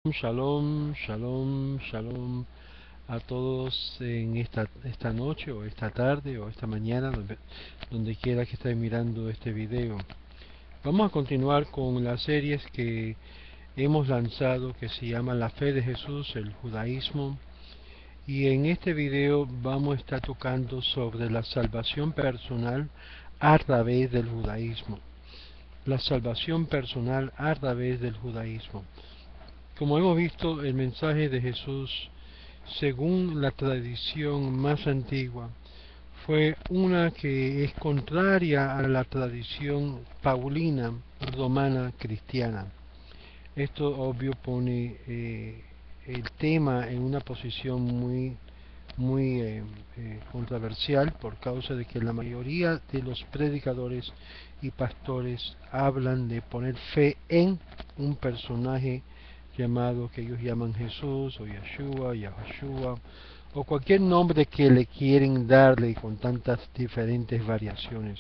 Shalom, shalom, shalom a todos en esta noche o esta tarde o esta mañana, donde quiera que estén mirando este video. Vamos a continuar con las series que hemos lanzado que se llama La Fe de Jesús, el Judaísmo, y en este video vamos a estar tocando sobre la salvación personal a través del judaísmo. La salvación personal a través del judaísmo. Como hemos visto, el mensaje de Jesús, según la tradición más antigua, fue una que es contraria a la tradición paulina, romana, cristiana. Esto obvio pone el tema en una posición muy controversial, por causa de que la mayoría de los predicadores y pastores hablan de poner fe en un personaje llamado, que ellos llaman Jesús o Yeshua, Yahushua, o cualquier nombre que le quieren darle con tantas diferentes variaciones.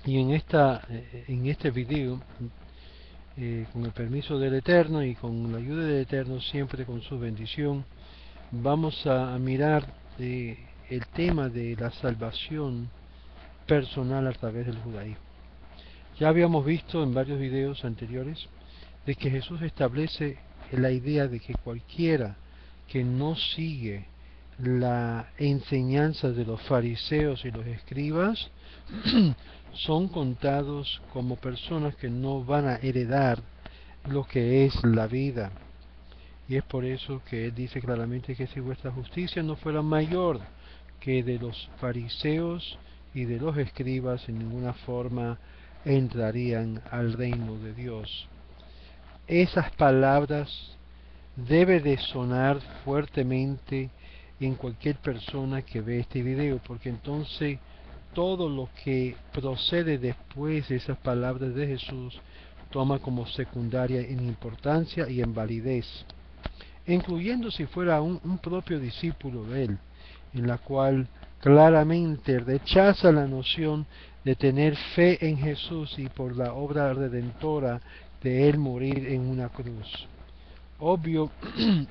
Y en este video, con el permiso del Eterno y con la ayuda del Eterno, siempre con su bendición, vamos a mirar el tema de la salvación personal a través del judaísmo. Ya habíamos visto en varios videos anteriores de que Jesús establece la idea de que cualquiera que no sigue la enseñanza de los fariseos y los escribas son contados como personas que no van a heredar lo que es la vida. Y es por eso que él dice claramente que si vuestra justicia no fuera mayor que de los fariseos y de los escribas, en ninguna forma entrarían al reino de Dios. Esas palabras debe de sonar fuertemente en cualquier persona que ve este video, porque entonces todo lo que procede después de esas palabras de Jesús toma como secundaria en importancia y en validez, incluyendo si fuera un propio discípulo de él, en la cual claramente rechaza la noción de tener fe en Jesús y por la obra redentora de él morir en una cruz. Obvio,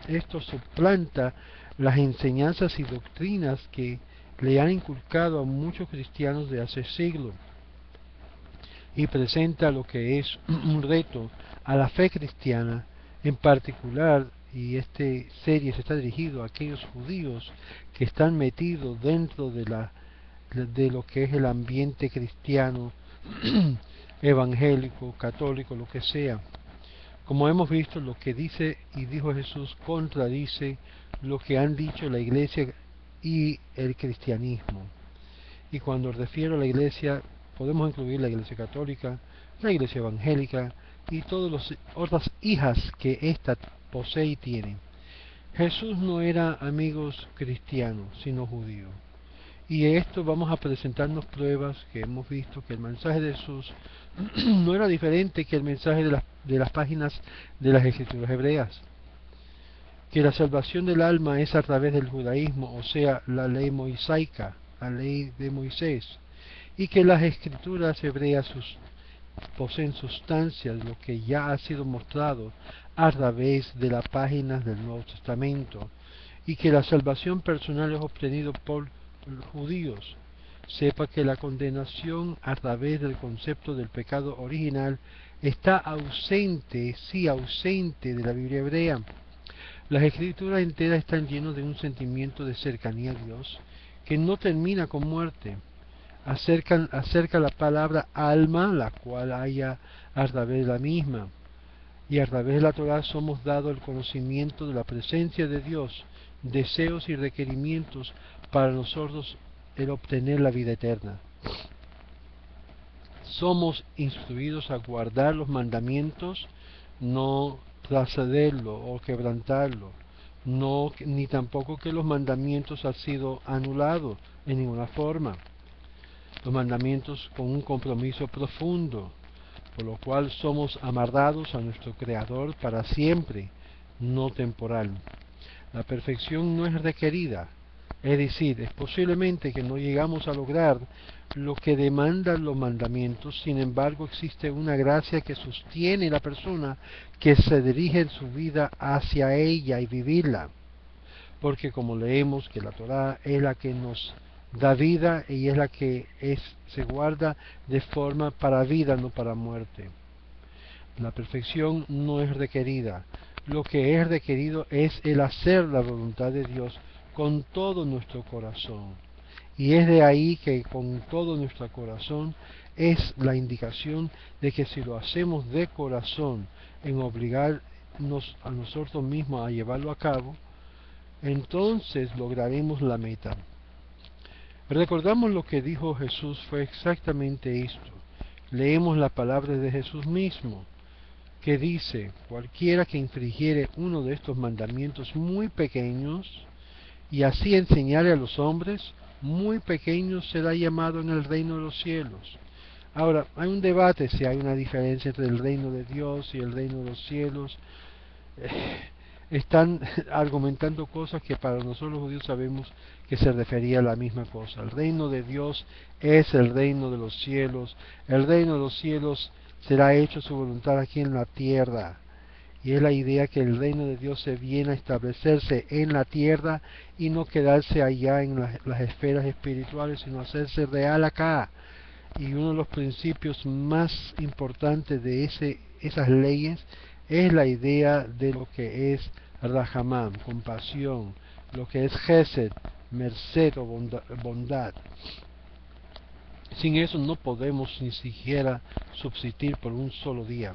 esto suplanta las enseñanzas y doctrinas que le han inculcado a muchos cristianos de hace siglos, y presenta lo que es un reto a la fe cristiana en particular, y esta serie se está dirigido a aquellos judíos que están metidos dentro de lo que es el ambiente cristiano, evangélico, católico, lo que sea. Como hemos visto, lo que dice y dijo Jesús contradice lo que han dicho la iglesia y el cristianismo. Y cuando refiero a la iglesia, podemos incluir la iglesia católica, la iglesia evangélica y todas las otras hijas que ésta posee y tiene. Jesús no era, amigos, cristiano, sino judío. Y esto vamos a presentarnos pruebas que hemos visto que el mensaje de Jesús no era diferente que el mensaje de las páginas de las escrituras hebreas. Que la salvación del alma es a través del judaísmo, o sea, la ley mosaica, la ley de Moisés. Y que las escrituras hebreas poseen sustancia de lo que ya ha sido mostrado a través de las páginas del Nuevo Testamento. Y que la salvación personal es obtenida por los judíos. Sepa que la condenación a través del concepto del pecado original está ausente, sí ausente de la Biblia hebrea. Las escrituras enteras están llenas de un sentimiento de cercanía a Dios que no termina con muerte. Acerca la palabra alma, la cual haya a través de la misma. Y a través de la Torah somos dados el conocimiento de la presencia de Dios, deseos y requerimientos para nosotros el obtener la vida eterna. Somos instruidos a guardar los mandamientos, no trascederlo o quebrantarlo, no, ni tampoco que los mandamientos han sido anulados en ninguna forma. Los mandamientos con un compromiso profundo, por lo cual somos amarrados a nuestro Creador para siempre, no temporal. La perfección no es requerida, Es decir, es posiblemente que no llegamos a lograr lo que demandan los mandamientos, sin embargo existe una gracia que sostiene a la persona que se dirige en su vida hacia ella y vivirla. Porque como leemos que la Torá es la que nos da vida y es la que se guarda de forma para vida, no para muerte. La perfección no es requerida. Lo que es requerido es el hacer la voluntad de Dios con todo nuestro corazón. Y es de ahí que con todo nuestro corazón es la indicación de que si lo hacemos de corazón en obligarnos a nosotros mismos a llevarlo a cabo, entonces lograremos la meta. Recordamos lo que dijo Jesús fue exactamente esto. Leemos las palabras de Jesús mismo, que dice: cualquiera que infringiere uno de estos mandamientos muy pequeños, y así enseñare a los hombres, muy pequeño será llamado en el reino de los cielos. Ahora, hay un debate si hay una diferencia entre el reino de Dios y el reino de los cielos. Están argumentando cosas que para nosotros los judíos sabemos que se refería a la misma cosa. El reino de Dios es el reino de los cielos. El reino de los cielos será hecho su voluntad aquí en la tierra. Y es la idea que el reino de Dios se viene a establecerse en la tierra y no quedarse allá en las esferas espirituales, sino hacerse real acá. Y uno de los principios más importantes de esas leyes es la idea de lo que es Rahamán, compasión, lo que es Gesed, merced o bondad. Sin eso no podemos ni siquiera subsistir por un solo día.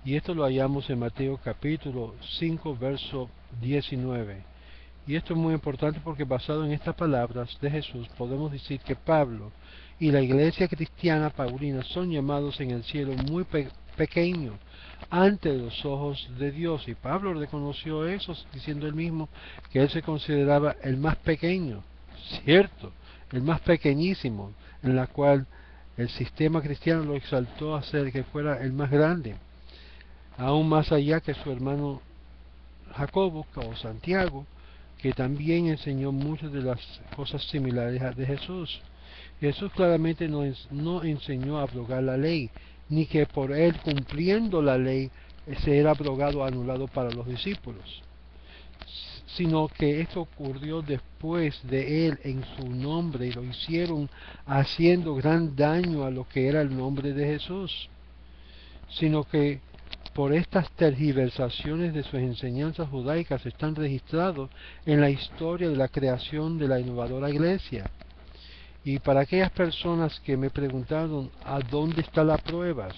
Y esto lo hallamos en Mateo capítulo 5, verso 19. Y esto es muy importante porque basado en estas palabras de Jesús podemos decir que Pablo y la iglesia cristiana paulina son llamados en el cielo muy pequeños ante los ojos de Dios. Y Pablo reconoció eso diciendo él mismo que él se consideraba el más pequeño, cierto, el más pequeñísimo, en la cual el sistema cristiano lo exaltó a ser que fuera el más grande, aún más allá que su hermano Jacobo o Santiago, que también enseñó muchas de las cosas similares a de Jesús. Jesús claramente no enseñó a abrogar la ley, ni que por él cumpliendo la ley se era abrogado o anulado para los discípulos, sino que esto ocurrió después de él en su nombre y lo hicieron haciendo gran daño a lo que era el nombre de Jesús, sino que por estas tergiversaciones de sus enseñanzas judaicas están registrados en la historia de la creación de la innovadora iglesia. Y para aquellas personas que me preguntaron a dónde están las pruebas,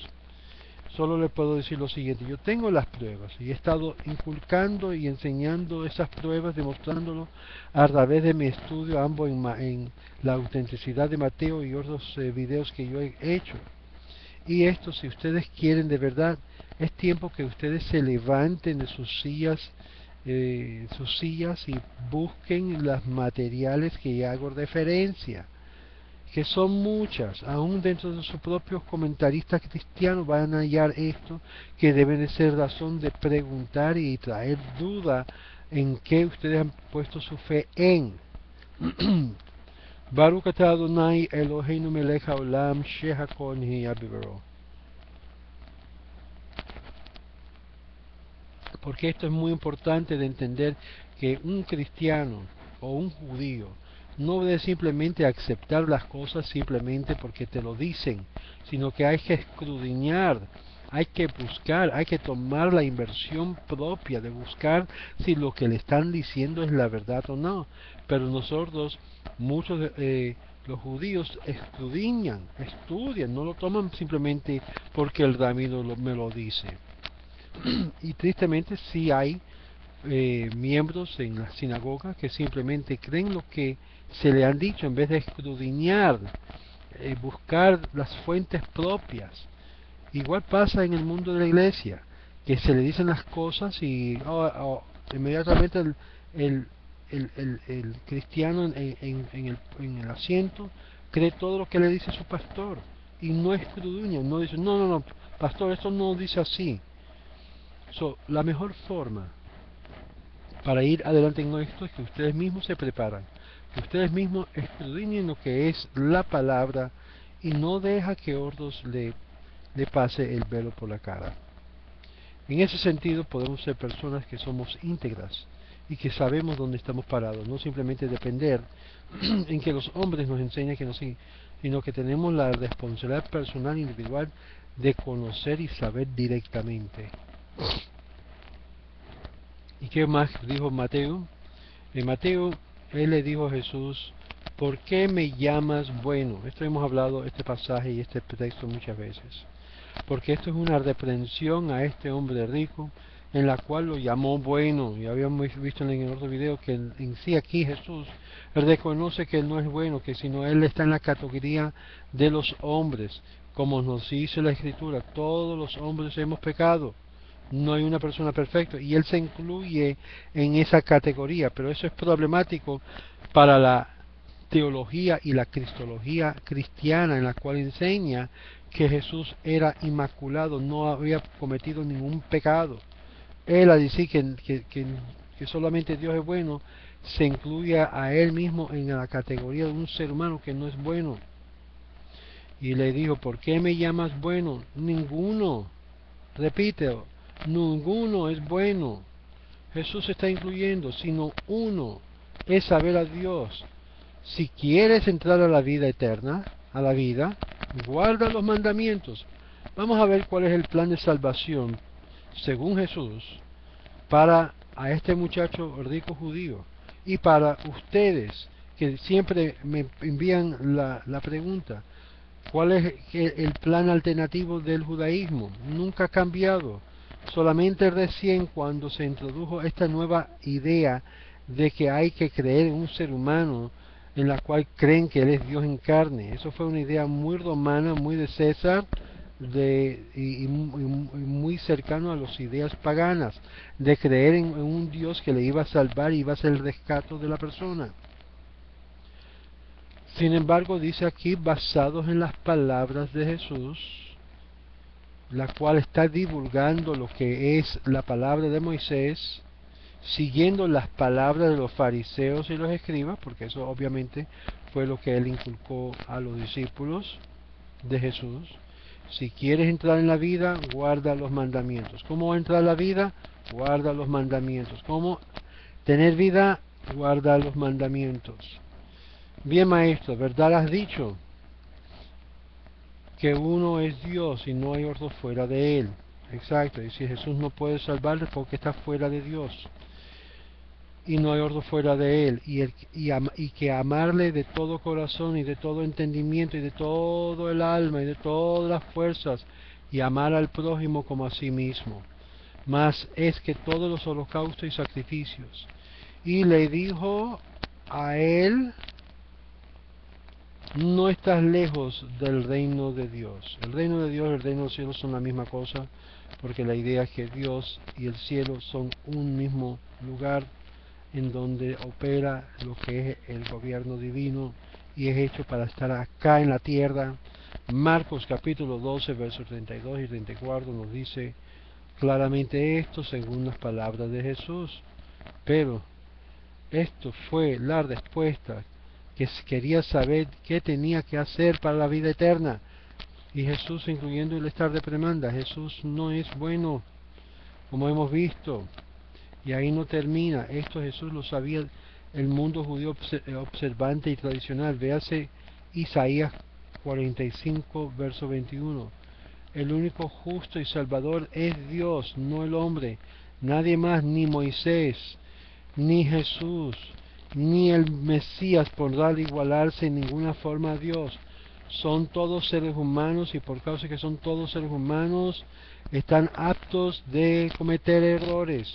solo le puedo decir lo siguiente: yo tengo las pruebas y he estado inculcando y enseñando esas pruebas, demostrándolo a través de mi estudio, ambos en la autenticidad de Mateo y otros videos que yo he hecho. Y esto, si ustedes quieren de verdad, es tiempo que ustedes se levanten de sus sillas y busquen los materiales que hago referencia, que son muchas. Aún dentro de sus propios comentaristas cristianos van a hallar esto, que deben de ser razón de preguntar y traer duda en qué ustedes han puesto su fe en. Baruch atah Adonai Eloheinu melech haolam shehakol nihya bidbaro. Porque esto es muy importante de entender, que un cristiano o un judío no debe simplemente aceptar las cosas simplemente porque te lo dicen, sino que hay que escudriñar, hay que buscar, hay que tomar la inversión propia de buscar si lo que le están diciendo es la verdad o no. Pero nosotros, muchos los judíos escudriñan, estudian, no lo toman simplemente porque el rabino me lo dice. Y tristemente sí hay miembros en la sinagoga que simplemente creen lo que se le han dicho en vez de escudriñar, buscar las fuentes propias. Igual pasa en el mundo de la iglesia, que se le dicen las cosas y inmediatamente el cristiano en el asiento cree todo lo que le dice su pastor y no escudriña, no dice: no, pastor, esto no dice así. La mejor forma para ir adelante en esto es que ustedes mismos se preparan, que ustedes mismos escudriñen lo que es la palabra y no deja que otros le pase el velo por la cara. En ese sentido podemos ser personas que somos íntegras y que sabemos dónde estamos parados, no simplemente depender en que los hombres nos enseñen que no sí, sino que tenemos la responsabilidad personal individual de conocer y saber directamente. ¿Y qué más dijo Mateo? En Mateo, él le dijo a Jesús, ¿por qué me llamas bueno? Esto hemos hablado, este pasaje y este texto muchas veces. Porque esto es una reprensión a este hombre rico, en la cual lo llamó bueno. Y habíamos visto en el otro video que en sí aquí Jesús reconoce que él no es bueno, que sino él está en la categoría de los hombres. Como nos dice la Escritura, todos los hombres hemos pecado. No hay una persona perfecta y él se incluye en esa categoría, pero eso es problemático para la teología y la cristología cristiana, en la cual enseña que Jesús era inmaculado, no había cometido ningún pecado. Él al decir que solamente Dios es bueno, se incluye a él mismo en la categoría de un ser humano que no es bueno. Y le dijo, ¿por qué me llamas bueno? Ninguno, repítelo, ninguno es bueno. Jesús está incluyendo, sino uno, es saber a Dios. Si quieres entrar a la vida eterna, a la vida, guarda los mandamientos. Vamos a ver cuál es el plan de salvación, según Jesús, para a este muchacho rico judío y para ustedes que siempre me envían la pregunta, ¿cuál es el plan alternativo del judaísmo? Nunca ha cambiado, solamente recién cuando se introdujo esta nueva idea de que hay que creer en un ser humano en la cual creen que él es Dios en carne. Eso fue una idea muy romana, muy de César, y muy cercano a las ideas paganas, de creer en un Dios que le iba a salvar y iba a ser el rescate de la persona. Sin embargo, dice aquí, basados en las palabras de Jesús, la cual está divulgando lo que es la palabra de Moisés, siguiendo las palabras de los fariseos y los escribas, porque eso obviamente fue lo que él inculcó a los discípulos de Jesús. Si quieres entrar en la vida, guarda los mandamientos. ¿Cómo entrar a la vida? Guarda los mandamientos. ¿Cómo tener vida? Guarda los mandamientos. Bien, maestro, ¿verdad has dicho que uno es Dios y no hay otro fuera de él? Exacto, y si Jesús no puede salvarle porque está fuera de Dios y no hay otro fuera de él, y que amarle de todo corazón y de todo entendimiento y de todo el alma y de todas las fuerzas, y amar al prójimo como a sí mismo, más es que todos los holocaustos y sacrificios. Y le dijo a él, no estás lejos del reino de Dios. El reino de Dios y el reino del cielo son la misma cosa, porque la idea es que Dios y el cielo son un mismo lugar en donde opera lo que es el gobierno divino y es hecho para estar acá en la tierra. Marcos capítulo 12, versos 32 y 34 nos dice claramente esto según las palabras de Jesús. Pero esto fue la respuesta que quería saber qué tenía que hacer para la vida eterna. Y Jesús, incluyendo el estar de reprimenda, Jesús no es bueno, como hemos visto. Y ahí no termina. Esto Jesús lo sabía el mundo judío observante y tradicional. Véase Isaías 45, verso 21. El único justo y salvador es Dios, no el hombre. Nadie más, ni Moisés, ni Jesús, ni el Mesías podrá igualarse en ninguna forma a Dios. Son todos seres humanos y por causa de que son todos seres humanos, están aptos de cometer errores.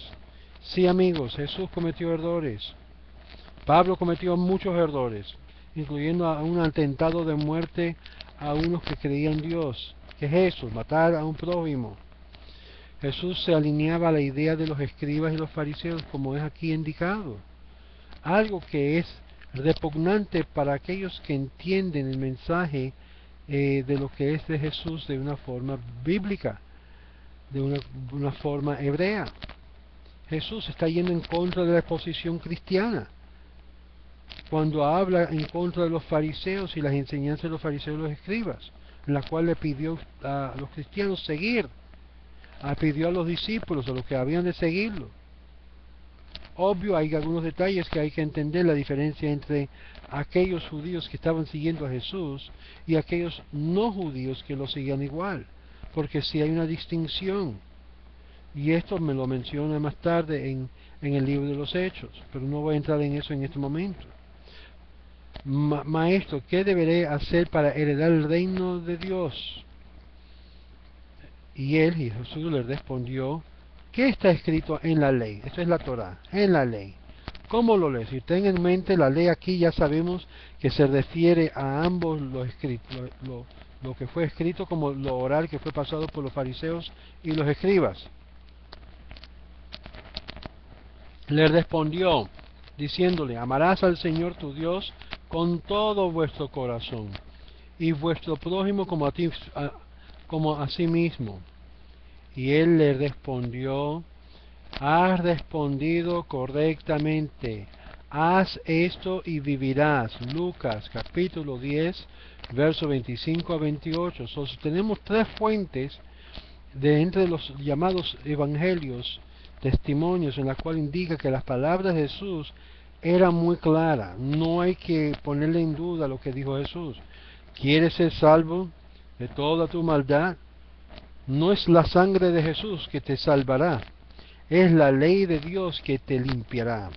Sí, amigos, Jesús cometió errores. Pablo cometió muchos errores, incluyendo a un atentado de muerte a unos que creían en Dios. ¿Qué es eso? Matar a un prójimo. Jesús se alineaba a la idea de los escribas y los fariseos, como es aquí indicado. Algo que es repugnante para aquellos que entienden el mensaje de lo que es de Jesús de una forma bíblica, de una forma hebrea. Jesús está yendo en contra de la exposición cristiana, cuando habla en contra de los fariseos y las enseñanzas de los fariseos y los escribas, en la cual le pidió a los cristianos seguir, pidió a los discípulos, a los que habían de seguirlo. Obvio, hay algunos detalles que hay que entender, la diferencia entre aquellos judíos que estaban siguiendo a Jesús y aquellos no judíos que lo seguían igual, porque sí hay una distinción, y esto me lo menciona más tarde en el libro de los Hechos, pero no voy a entrar en eso en este momento. Maestro, ¿qué deberé hacer para heredar el reino de Dios? Y Jesús le respondió, ¿qué está escrito en la ley? Esto es la Torá, en la ley. ¿Cómo lo lees? Si ten en mente la ley aquí, ya sabemos que se refiere a ambos lo escrito, lo que fue escrito como lo oral que fue pasado por los fariseos y los escribas. Le respondió, diciéndole, amarás al Señor tu Dios con todo vuestro corazón, y vuestro prójimo como a sí mismo. Y él le respondió, has respondido correctamente, haz esto y vivirás. Lucas capítulo 10, verso 25 a 28. Si tenemos tres fuentes de entre los llamados evangelios, testimonios en la cual indica que las palabras de Jesús eran muy claras. No hay que ponerle en duda lo que dijo Jesús. ¿Quieres ser salvo de toda tu maldad? No es la sangre de Jesús que te salvará, es la ley de Dios que te limpiará.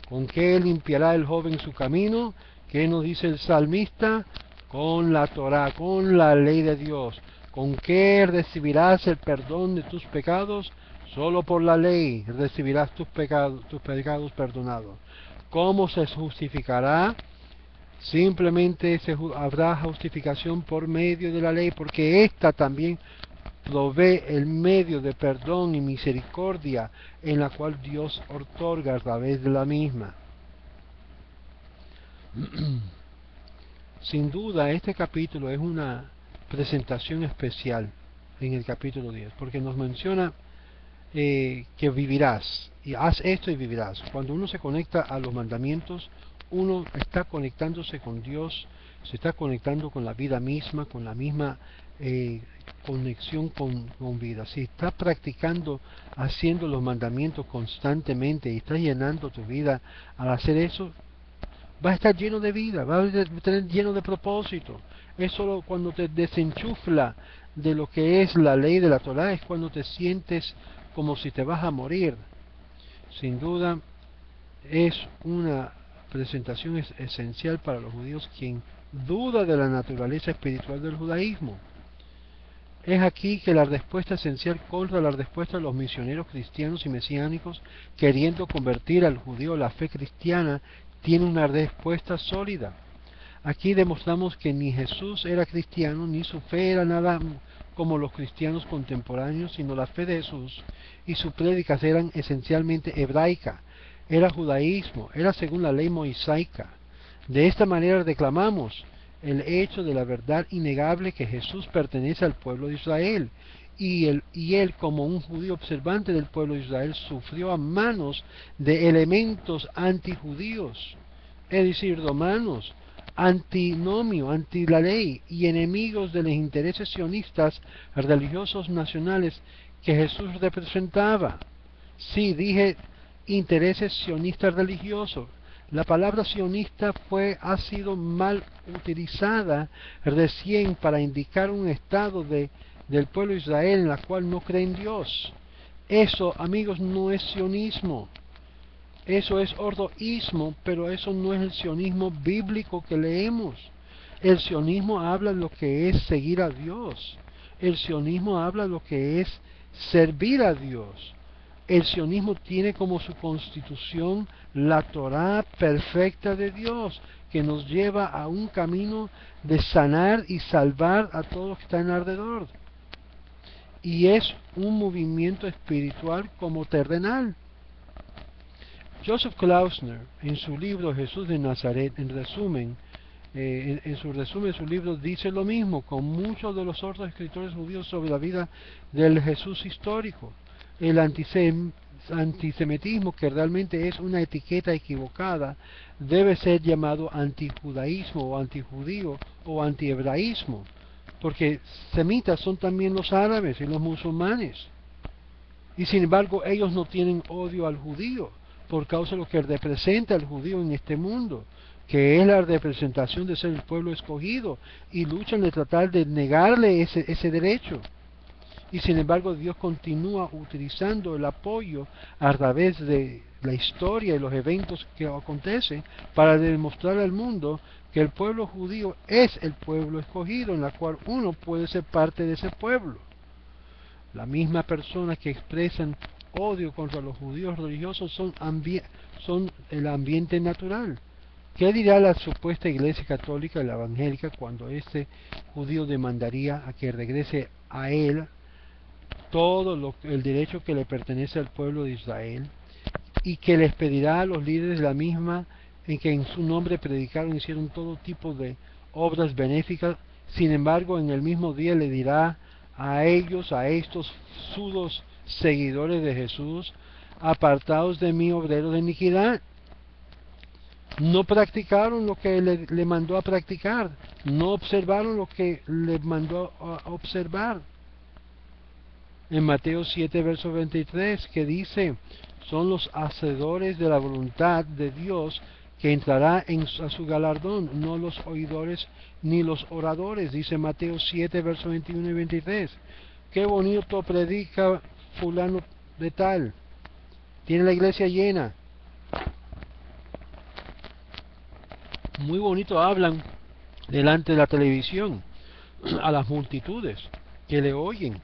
¿Con qué limpiará el joven su camino? ¿Qué nos dice el salmista? Con la Torá, con la ley de Dios. ¿Con qué recibirás el perdón de tus pecados? Solo por la ley recibirás tus pecados perdonados. ¿Cómo se justificará? Simplemente habrá justificación por medio de la ley, porque ésta también provee el medio de perdón y misericordia en la cual Dios otorga a través de la misma. Sin duda, este capítulo es una presentación especial en el capítulo 10, porque nos menciona que vivirás, y haz esto y vivirás. Cuando uno se conecta a los mandamientos, uno está conectándose con Dios, se está conectando con la vida misma, con la misma conexión con vida. Si estás practicando, haciendo los mandamientos constantemente y estás llenando tu vida al hacer eso, va a estar lleno de vida, va a estar lleno de propósito. Es solo cuando te desenchufla de lo que es la ley de la Torá, es cuando te sientes como si te vas a morir. Sin duda, es una presentación esencial para los judíos quien duda de la naturaleza espiritual del judaísmo. Es aquí que la respuesta esencial contra la respuesta de los misioneros cristianos y mesiánicos queriendo convertir al judío a la fe cristiana tiene una respuesta sólida. Aquí demostramos que ni Jesús era cristiano, ni su fe era nada como los cristianos contemporáneos, sino la fe de Jesús y sus prédicas eran esencialmente hebraica, era judaísmo, era según la ley mosaica. De esta manera declamamos el hecho de la verdad innegable que Jesús pertenece al pueblo de Israel, y él como un judío observante del pueblo de Israel sufrió a manos de elementos antijudíos, es decir, romanos, antinomio, anti la ley y enemigos de los intereses sionistas religiosos nacionales que Jesús representaba. Sí, dije intereses sionistas religiosos. La palabra sionista ha sido mal utilizada recién para indicar un estado del pueblo de Israel en la cual no cree en Dios. Eso, amigos, no es sionismo. Eso es ordoísmo, pero eso no es el sionismo bíblico que leemos. El sionismo habla de lo que es seguir a Dios. El sionismo habla de lo que es servir a Dios. El sionismo tiene como su constitución la Torá perfecta de Dios, que nos lleva a un camino de sanar y salvar a todos los que están alrededor. Y es un movimiento espiritual como terrenal. Joseph Klausner, en su libro Jesús de Nazaret, en resumen, en su resumen de su libro, dice lo mismo con muchos de los otros escritores judíos sobre la vida del Jesús histórico. El antisemitismo, que realmente es una etiqueta equivocada, debe ser llamado antijudaísmo o antijudío o antihebraísmo, porque semitas son también los árabes y los musulmanes. Y sin embargo ellos no tienen odio al judío por causa de lo que representa el judío en este mundo, que es la representación de ser el pueblo escogido, y luchan de tratar de negarle ese derecho. Y sin embargo Dios continúa utilizando el apoyo a través de la historia y los eventos que acontecen para demostrar al mundo que el pueblo judío es el pueblo escogido, en la cual uno puede ser parte de ese pueblo. Las mismas personas que expresan odio contra los judíos religiosos son el ambiente natural. ¿Qué dirá la supuesta iglesia católica y la evangélica cuando este judío demandaría a que regrese a él todo el derecho que le pertenece al pueblo de Israel, y que les pedirá a los líderes la misma en que en su nombre predicaron y hicieron todo tipo de obras benéficas? Sin embargo, en el mismo día le dirá a ellos, a estos sudos seguidores de Jesús: apartaos de mí, obreros de iniquidad. No practicaron lo que le mandó a practicar, no observaron lo que le mandó a observar. En Mateo 7, verso 23, que dice: son los hacedores de la voluntad de Dios que entrará a su galardón, no los oidores ni los oradores. Dice Mateo 7, verso 21 y 23. Qué bonito predica fulano de tal, tiene la iglesia llena, muy bonito hablan delante de la televisión a las multitudes que le oyen.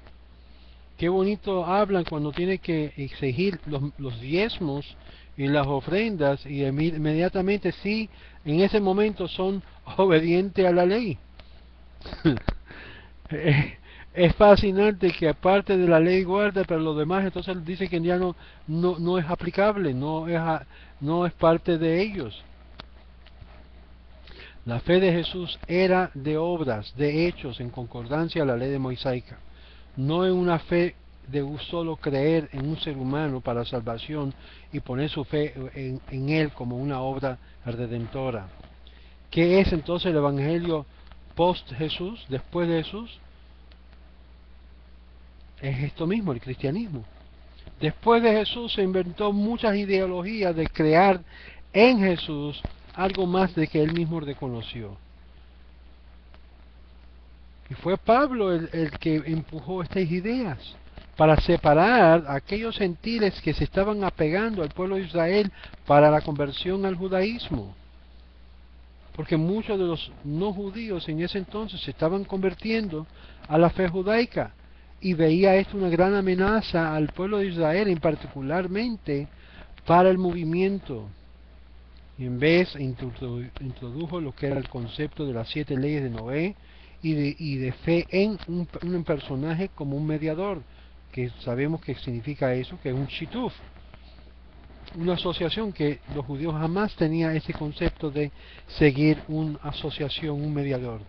Qué bonito hablan cuando tiene que exigir los diezmos y las ofrendas, y inmediatamente sí, en ese momento son obedientes a la ley. Es fascinante que aparte de la ley guarda, pero lo demás entonces dice que ya no es aplicable, no es parte de ellos. La fe de Jesús era de obras, de hechos, en concordancia a la ley de mosaica, no en una fe de solo creer en un ser humano para salvación y poner su fe en él como una obra redentora. ¿Qué es entonces el evangelio post Jesús, después de Jesús? Es esto mismo, el cristianismo. Después de Jesús se inventó muchas ideologías de crear en Jesús algo más de que él mismo reconoció. Y fue Pablo el que empujó estas ideas para separar a aquellos gentiles que se estaban apegando al pueblo de Israel para la conversión al judaísmo. Porque muchos de los no judíos en ese entonces se estaban convirtiendo a la fe judaica, y veía esto una gran amenaza al pueblo de Israel, en particularmente para el movimiento. Y en vez introdujo lo que era el concepto de las 7 leyes de Noé, y de fe en un personaje como un mediador, que sabemos que significa eso, que es un shituf, una asociación, que los judíos jamás tenían ese concepto de seguir una asociación, un mediador.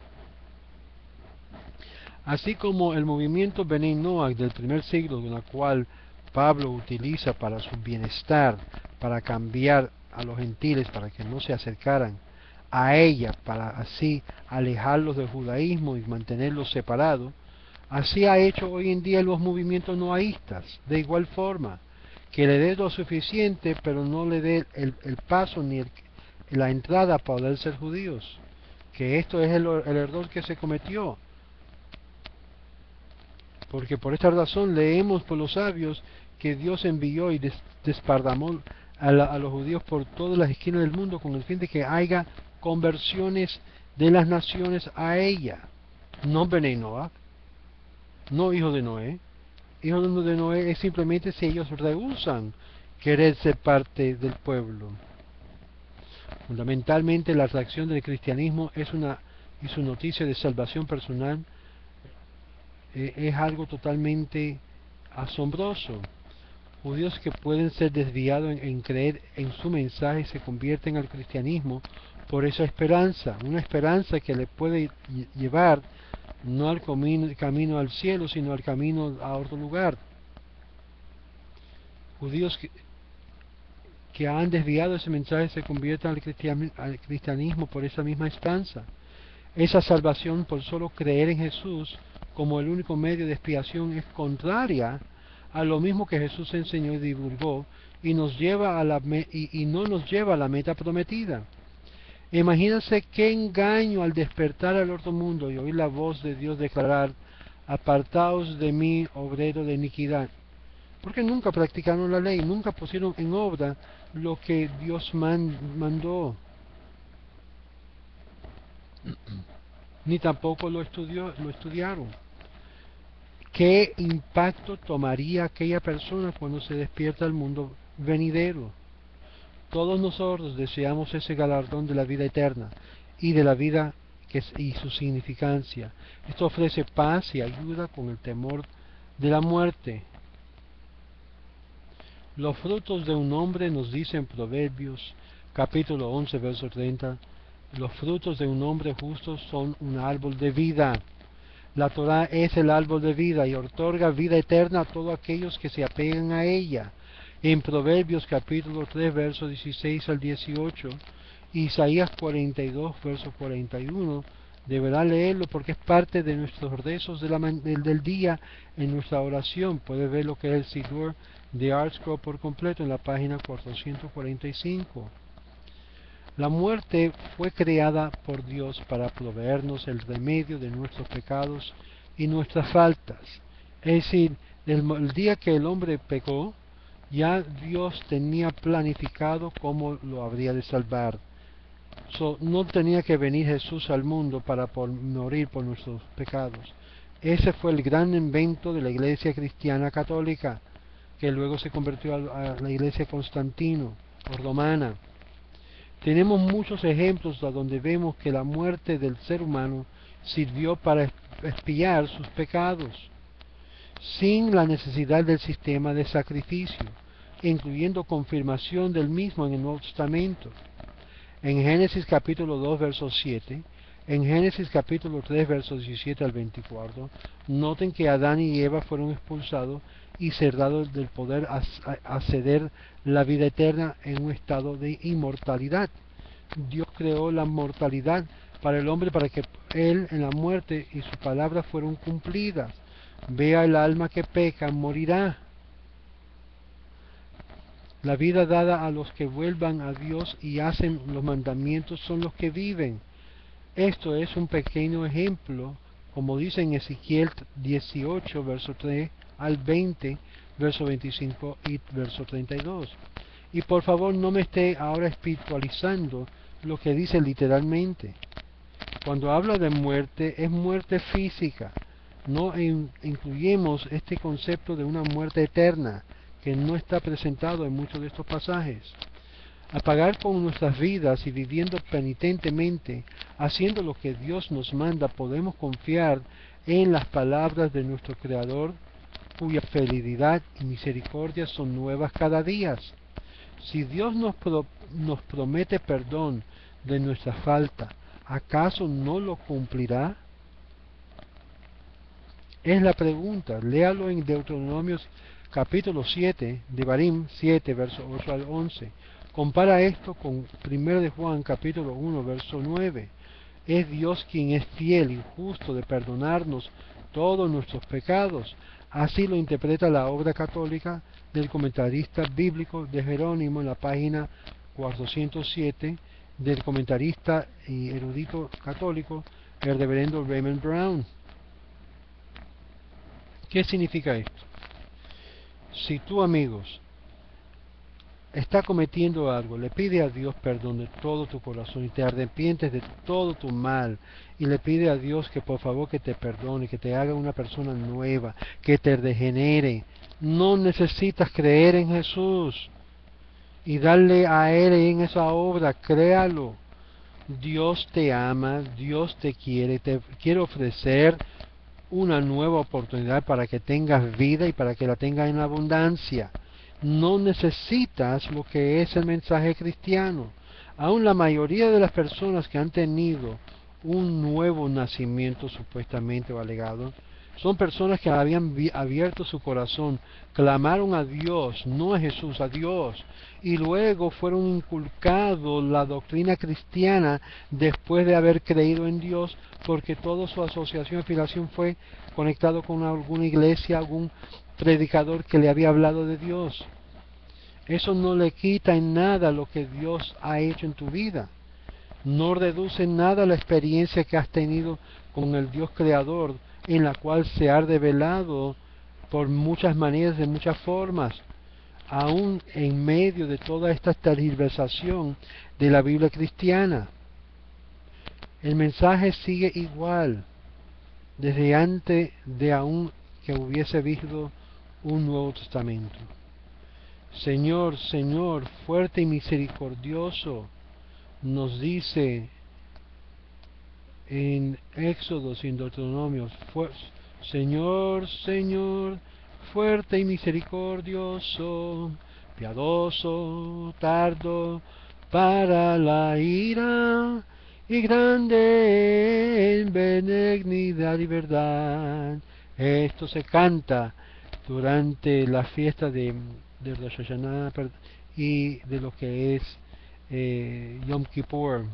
Así como el movimiento Bnei Noach del primer siglo, en la cual Pablo utiliza para su bienestar, para cambiar a los gentiles para que no se acercaran a ella, para así alejarlos del judaísmo y mantenerlos separados, así ha hecho hoy en día los movimientos noaístas, de igual forma, que le dé lo suficiente, pero no le dé el paso ni la entrada para poder ser judíos, que esto es el error que se cometió. Porque por esta razón leemos por los sabios que Dios envió y desparramó a los judíos por todas las esquinas del mundo, con el fin de que haya conversiones de las naciones a ella. No Bnei Noach, no hijos de Noé. Hijos de Noé es simplemente si ellos rehusan querer ser parte del pueblo. Fundamentalmente la atracción del cristianismo y su noticia de salvación personal es algo totalmente asombroso. Judíos que pueden ser desviados en creer en su mensaje se convierten al cristianismo por esa esperanza, una esperanza que le puede llevar no al camino al cielo, sino al camino a otro lugar. Judíos que han desviado ese mensaje se conviertan al cristianismo por esa misma esperanza. Esa salvación por solo creer en Jesús como el único medio de expiación es contraria a lo mismo que Jesús enseñó y divulgó, y nos lleva a y no nos lleva a la meta prometida. Imagínense qué engaño al despertar al otro mundo y oír la voz de Dios declarar: apartaos de mí, obrero de iniquidad. Porque nunca practicaron la ley, nunca pusieron en obra lo que Dios mandó, ni tampoco lo estudiaron. ¿Qué impacto tomaría aquella persona cuando se despierta al mundo venidero? Todos nosotros deseamos ese galardón de la vida eterna y de la vida y su significancia. Esto ofrece paz y ayuda con el temor de la muerte. Los frutos de un hombre, nos dice en Proverbios capítulo 11 verso 30, los frutos de un hombre justo son un árbol de vida. La Torah es el árbol de vida y otorga vida eterna a todos aquellos que se apegan a ella. En Proverbios capítulo 3 verso 16 al 18, Isaías 42 verso 41, deberá leerlo porque es parte de nuestros rezos del día en nuestra oración. Puede ver lo que es el Sidur de ArtScroll por completo en la página 445. La muerte fue creada por Dios para proveernos el remedio de nuestros pecados y nuestras faltas. Es decir, el día que el hombre pecó, ya Dios tenía planificado cómo lo habría de salvar. No tenía que venir Jesús al mundo para morir por nuestros pecados. Ese fue el gran invento de la Iglesia Cristiana Católica, que luego se convirtió a la Iglesia Constantino o Romana. Tenemos muchos ejemplos donde vemos que la muerte del ser humano sirvió para expiar sus pecados, sin la necesidad del sistema de sacrificio, incluyendo confirmación del mismo en el Nuevo Testamento. En Génesis capítulo 2 verso 7, en Génesis capítulo 3 versos 17 al 24, noten que Adán y Eva fueron expulsados y cerrados del poder acceder la vida eterna en un estado de inmortalidad. Dios creó la mortalidad para el hombre para que él en la muerte y sus palabras fueron cumplidas. Vea, el alma que peca morirá. La vida dada a los que vuelvan a Dios y hacen los mandamientos son los que viven. Esto es un pequeño ejemplo, como dice en Ezequiel 18, verso 3 al 20, verso 25 y verso 32. Y por favor no me esté ahora espiritualizando lo que dice literalmente. Cuando habla de muerte, es muerte física. No incluyemos este concepto de una muerte eterna, que no está presentado en muchos de estos pasajes. Al pagar con nuestras vidas y viviendo penitentemente, haciendo lo que Dios nos manda, podemos confiar en las palabras de nuestro Creador, cuya fidelidad y misericordia son nuevas cada día. Si Dios nos promete perdón de nuestra falta, ¿acaso no lo cumplirá? Es la pregunta. Léalo en Deuteronomios capítulo 7, Devarim 7, verso 8 al 11. Compara esto con 1 de Juan capítulo 1, verso 9. Es Dios quien es fiel y justo de perdonarnos todos nuestros pecados. Así lo interpreta la obra católica del comentarista bíblico de Jerónimo en la página 407 del comentarista y erudito católico, el reverendo Raymond Brown. ¿Qué significa esto? Si tú, amigos, está cometiendo algo, le pide a Dios perdón de todo tu corazón y te arrepientes de todo tu mal y le pide a Dios que por favor que te perdone, que te haga una persona nueva, que te regenere, no necesitas creer en Jesús y darle a Él en esa obra. Créalo. Dios te ama, Dios te quiere ofrecer una nueva oportunidad para que tengas vida y para que la tengas en abundancia. No necesitas lo que es el mensaje cristiano. Aún la mayoría de las personas que han tenido un nuevo nacimiento supuestamente o alegado, Son personas que habían abierto su corazón, clamaron a Dios, no a Jesús, a Dios, y luego fueron inculcados la doctrina cristiana después de haber creído en Dios, porque toda su asociación y afiliación fue conectado con alguna iglesia, algún predicador que le había hablado de Dios. Eso no le quita en nada lo que Dios ha hecho en tu vida. No reduce en nada la experiencia que has tenido con el Dios creador, en la cual se ha revelado por muchas maneras, de muchas formas, aún en medio de toda esta tergiversación de la Biblia cristiana. El mensaje sigue igual, desde antes de aún que hubiese visto un Nuevo Testamento. Señor, Señor, fuerte y misericordioso, nos dice en Éxodo y en Deuteronomio, Señor, Señor, fuerte y misericordioso, piadoso, tardo para la ira, y grande en benignidad y verdad. Esto se canta durante la fiesta de Rosh Hashanah y de lo que es Yom Kippur,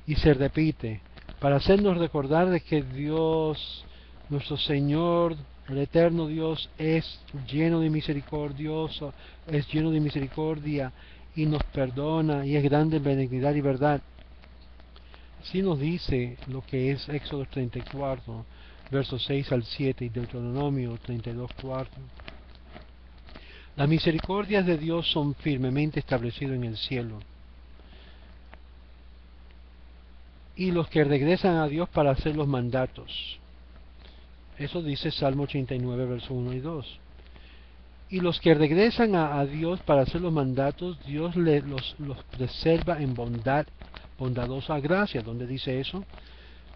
y se repite para hacernos recordar de que Dios, nuestro Señor, el eterno Dios, es lleno de misericordioso, es lleno de misericordia y nos perdona y es grande en benignidad y verdad. Así nos dice lo que es Éxodo 34, versos 6 al 7 y Deuteronomio 32, 4. Las misericordias de Dios son firmemente establecidas en el cielo. Y los que regresan a Dios para hacer los mandatos. Eso dice Salmo 89, versos 1 y 2. Y los que regresan a Dios para hacer los mandatos, Dios los preserva en bondadosa gracia. ¿Dónde dice eso?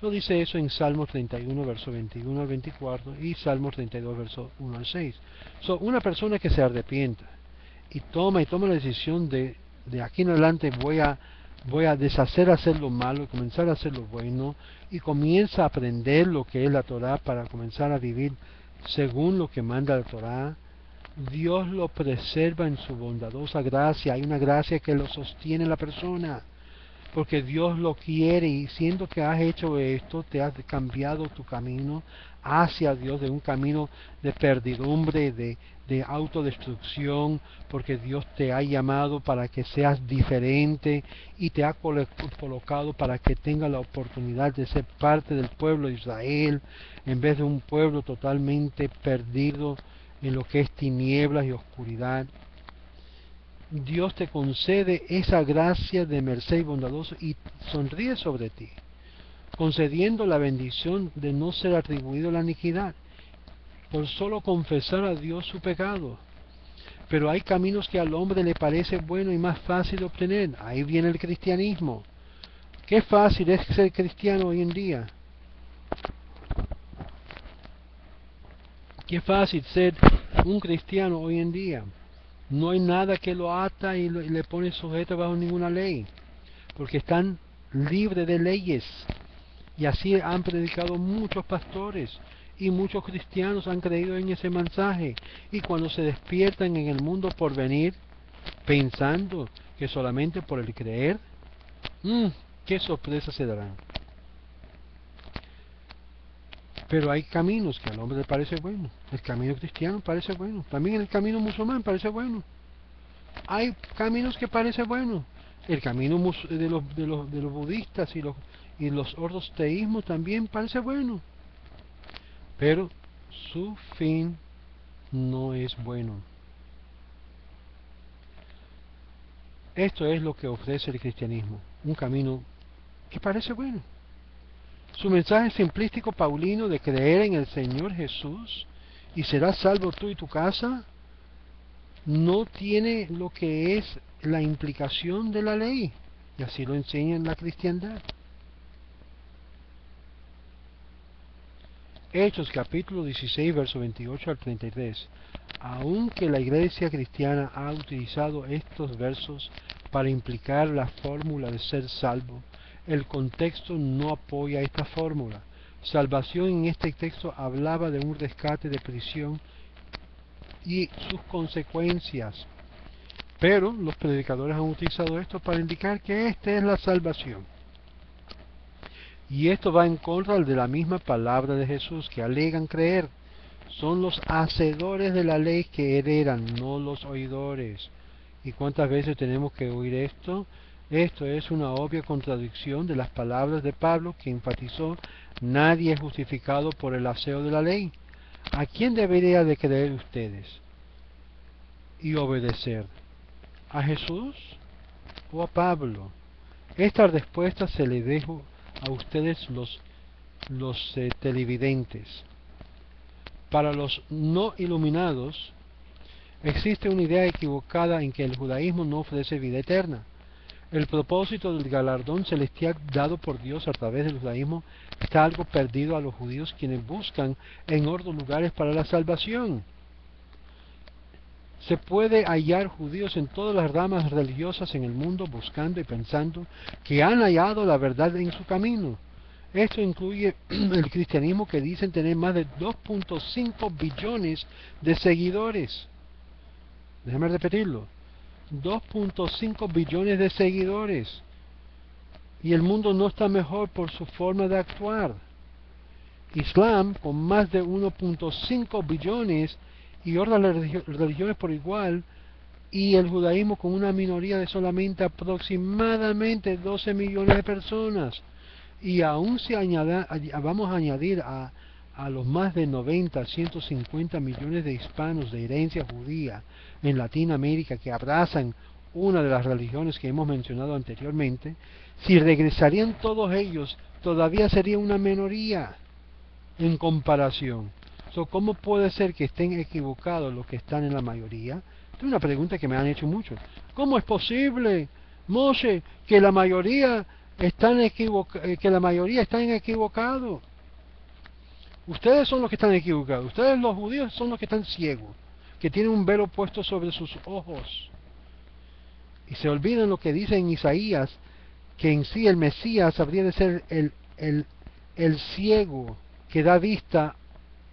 Lo dice eso en Salmo 31, verso 21 al 24 y Salmo 32, verso 1 al 6. Una persona que se arrepienta y toma la decisión de aquí en adelante voy a deshacer hacer lo malo y comenzar a hacer lo bueno, y comienza a aprender lo que es la Torah para comenzar a vivir según lo que manda la Torah. Dios lo preserva en su bondadosa gracia. Hay una gracia que lo sostiene la persona, porque Dios lo quiere, y siendo que has hecho esto, te has cambiado tu camino hacia Dios, de un camino de perdidumbre, de autodestrucción, porque Dios te ha llamado para que seas diferente y te ha colocado para que tengas la oportunidad de ser parte del pueblo de Israel, en vez de un pueblo totalmente perdido en lo que es tinieblas y oscuridad. Dios te concede esa gracia de merced y bondadoso y sonríe sobre ti, concediendo la bendición de no ser atribuido a la iniquidad, por solo confesar a Dios su pecado. Pero hay caminos que al hombre le parece bueno y más fácil de obtener. Ahí viene el cristianismo. Qué fácil es ser cristiano hoy en día. Qué fácil ser un cristiano hoy en día. No hay nada que lo ata y le pone sujeto bajo ninguna ley, porque están libres de leyes. Y así han predicado muchos pastores, y muchos cristianos han creído en ese mensaje, y cuando se despiertan en el mundo por venir, pensando que solamente por el creer, qué sorpresa se darán. Pero hay caminos que al hombre le parece bueno. El camino cristiano parece bueno. También el camino musulmán parece bueno. Hay caminos que parece bueno. El camino de los budistas y los ortoteísmos también parece bueno. Pero su fin no es bueno. Esto es lo que ofrece el cristianismo. Un camino que parece bueno. Su mensaje simplístico paulino de creer en el Señor Jesús y serás salvo tú y tu casa, no tiene lo que es la implicación de la ley, y así lo enseña en la cristiandad. Hechos capítulo 16, verso 28 al 33. Aunque la iglesia cristiana ha utilizado estos versos para implicar la fórmula de ser salvo, el contexto no apoya esta fórmula, Salvación en este texto hablaba de un rescate de prisión y sus consecuencias. Pero los predicadores han utilizado esto para indicar que esta es la salvación. Y esto va en contra de la misma palabra de Jesús, que alegan creer. Son los hacedores de la ley que heredan, no los oidores. ¿Y cuántas veces tenemos que oír esto? Esto es una obvia contradicción de las palabras de Pablo, que enfatizó: nadie es justificado por el aseo de la ley. ¿A quién debería de creer ustedes y obedecer? ¿A Jesús o a Pablo? Esta respuesta se le dejo a ustedes los televidentes. Para los no iluminados, existe una idea equivocada en que el judaísmo no ofrece vida eterna. El propósito del galardón celestial dado por Dios a través del judaísmo está algo perdido a los judíos, quienes buscan en otros lugares para la salvación. Se puede hallar judíos en todas las ramas religiosas en el mundo buscando y pensando que han hallado la verdad en su camino. Esto incluye el cristianismo, que dicen tener más de 2.5 billones de seguidores. Déjame repetirlo. 2.5 billones de seguidores. Y el mundo no está mejor por su forma de actuar. Islam, con más de 1.5 billones, y otras religiones por igual, y el judaísmo con una minoría de solamente aproximadamente 12 millones de personas. Y aún si vamos a añadir a los más de 90, 150 millones de hispanos de herencia judía en Latinoamérica, que abrazan una de las religiones que hemos mencionado anteriormente, si regresarían todos ellos, todavía sería una minoría en comparación. ¿Cómo puede ser que estén equivocados los que están en la mayoría? Es una pregunta que me han hecho muchos. ¿Cómo es posible, Moshe, que la mayoría están equivocados? Ustedes son los que están equivocados. Ustedes, los judíos, son los que están ciegos, que tienen un velo puesto sobre sus ojos. Y se olvidan lo que dice en Isaías, que en sí el Mesías habría de ser el ciego que da vista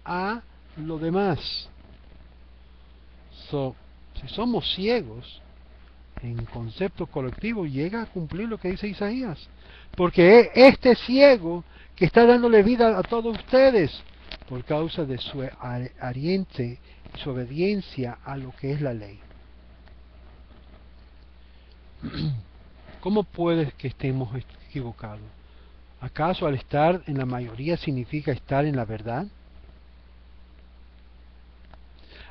a lo demás. Si somos ciegos, en concepto colectivo llega a cumplir lo que dice Isaías, porque este ciego que está dándole vida a todos ustedes por causa de su ariente, su obediencia a lo que es la ley. ¿Cómo puede que estemos equivocados? ¿Acaso al estar en la mayoría significa estar en la verdad?